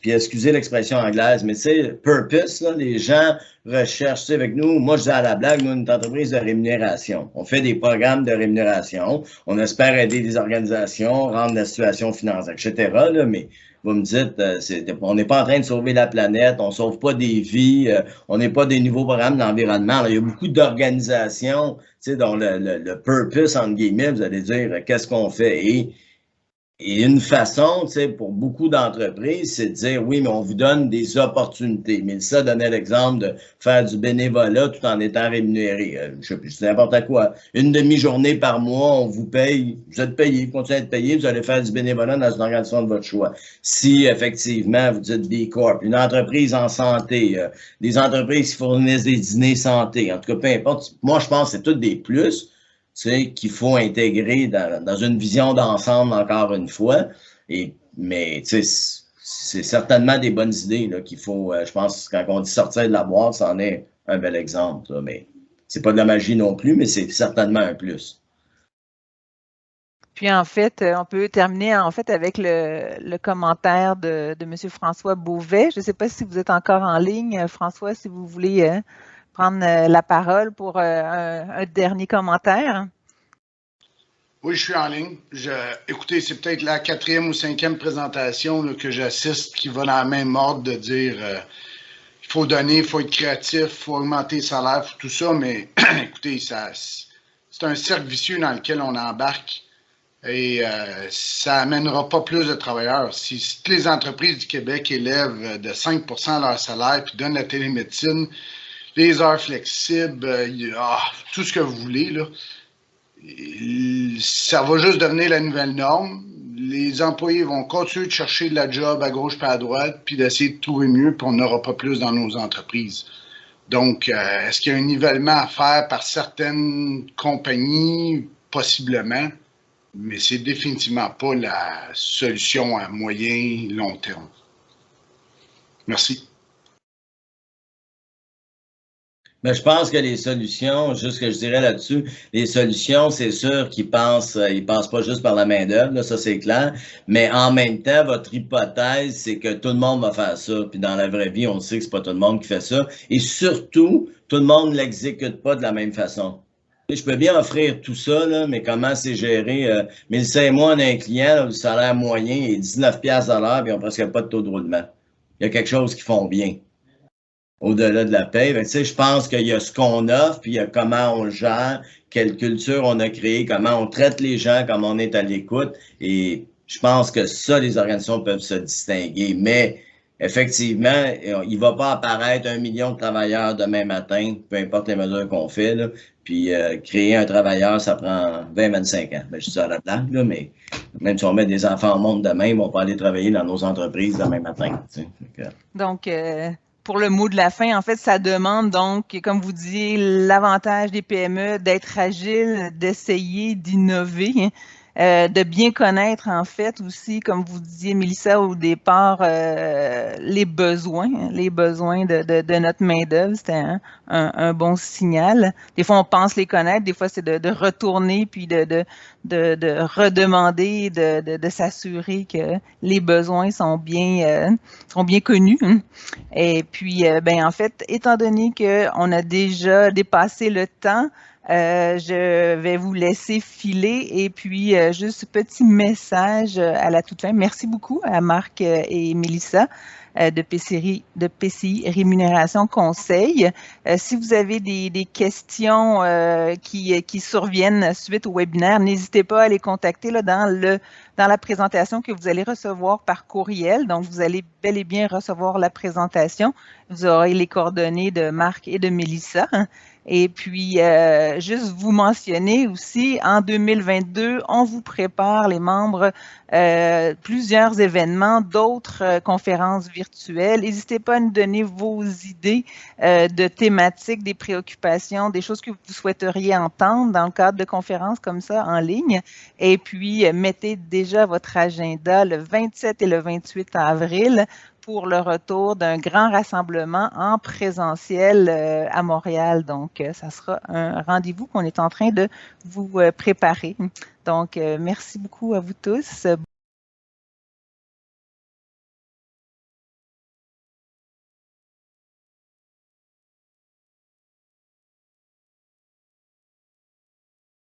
puis excusez l'expression anglaise, mais tu sais, purpose, là, les gens recherchent, tu sais, avec nous, moi je dis à la blague, nous, une entreprise de rémunération. On fait des programmes de rémunération. On espère aider des organisations, rendre la situation financière, etc. Là, mais vous me dites, on n'est pas en train de sauver la planète, on ne sauve pas des vies, on n'est pas des nouveaux programmes d'environnement. Il y a beaucoup d'organisations, tu sais, dont le purpose, entre guillemets, vous allez dire, qu'est-ce qu'on fait? Et une façon, tu sais, pour beaucoup d'entreprises, c'est de dire, oui, mais on vous donne des opportunités. Mélissa donnait l'exemple de faire du bénévolat tout en étant rémunéré. Je sais plus, c'est n'importe quoi. Une demi-journée par mois, on vous paye, vous êtes payé, vous continuez à être payé, vous allez faire du bénévolat dans une organisation de votre choix. Si, effectivement, vous dites B Corp, une entreprise en santé, des entreprises qui fournissent des dîners santé, en tout cas, peu importe. Moi, je pense que c'est toutes des plus. Qu'il faut intégrer dans une vision d'ensemble, encore une fois. Mais c'est certainement des bonnes idées là, qu'il faut, je pense, quand on dit sortir de la boîte, c'en est un bel exemple. Là, mais c'est pas de la magie non plus, mais c'est certainement un plus. Puis en fait, on peut terminer en fait avec le commentaire de M. François Beauvais. Je ne sais pas si vous êtes encore en ligne, François, si vous voulez prendre la parole pour un dernier commentaire. Oui, je suis en ligne. Écoutez, c'est peut-être la 4e ou 5e présentation là, que j'assiste qui va dans la même ordre de dire il faut donner, il faut être créatif, il faut augmenter les salaires, tout ça, mais écoutez, c'est un cercle vicieux dans lequel on embarque et ça n'amènera pas plus de travailleurs. Si toutes les entreprises du Québec élèvent de 5% leur salaire puis donnent la télémédecine, les heures flexibles, tout ce que vous voulez, là, ça va juste devenir la nouvelle norme. Les employés vont continuer de chercher de la job à gauche et à droite, puis d'essayer de trouver mieux, puis on n'aura pas plus dans nos entreprises. Donc, est-ce qu'il y a un nivellement à faire par certaines compagnies? Possiblement, mais c'est définitivement pas la solution à moyen et long terme. Merci. Mais je pense que les solutions, juste ce que je dirais là-dessus, les solutions, c'est sûr qu'ils passent pas juste par la main-d'œuvre, ça c'est clair. Mais en même temps, votre hypothèse, c'est que tout le monde va faire ça. Puis dans la vraie vie, on sait que c'est pas tout le monde qui fait ça. Et surtout, tout le monde ne l'exécute pas de la même façon. Je peux bien offrir tout ça, là, mais comment c'est géré? Mélissa et moi, on a un client, là, le salaire moyen est 19$ à l'heure, puis ils n'ont presque pas de taux de roulement. Il y a quelque chose qu'ils font bien. Au-delà de la paie. Tu sais, je pense qu'il y a ce qu'on offre, puis il y a comment on gère, quelle culture on a créée, comment on traite les gens, comment on est à l'écoute. Et je pense que ça, les organisations peuvent se distinguer. Mais effectivement, il ne va pas apparaître 1 million de travailleurs demain matin, peu importe les mesures qu'on fait. Là. Puis créer un travailleur, ça prend 20-25 ans. Ben, je dis ça à la blague, là, mais même si on met des enfants au monde demain, ils ne vont pas aller travailler dans nos entreprises demain matin. Tu sais. Donc, pour le mot de la fin, en fait, ça demande donc, comme vous disiez, l'avantage des PME d'être agile, d'essayer, d'innover, de bien connaître, en fait, aussi, comme vous disiez, Mélissa, au départ, les besoins de notre main-d'œuvre. C'était un bon signal. Des fois, on pense les connaître, des fois, c'est de retourner puis de redemander, de s'assurer que les besoins sont bien connus. Et puis, en fait, étant donné qu'on a déjà dépassé le temps, Je vais vous laisser filer et puis juste petit message à la toute fin. Merci beaucoup à Marc et Mélissa de PCI Rémunération Conseil. Si vous avez des questions qui surviennent suite au webinaire, n'hésitez pas à les contacter là, dans la présentation que vous allez recevoir par courriel. Donc, vous allez bel et bien recevoir la présentation. Vous aurez les coordonnées de Marc et de Mélissa. Et puis, juste vous mentionner aussi, en 2022, on vous prépare, les membres, plusieurs événements, d'autres conférences virtuelles. N'hésitez pas à nous donner vos idées de thématiques, des préoccupations, des choses que vous souhaiteriez entendre dans le cadre de conférences comme ça en ligne. Et puis, mettez déjà votre agenda le 27 et le 28 avril pour le retour d'un grand rassemblement en présentiel à Montréal. Donc, ça sera un rendez-vous qu'on est en train de vous préparer. Donc, merci beaucoup à vous tous.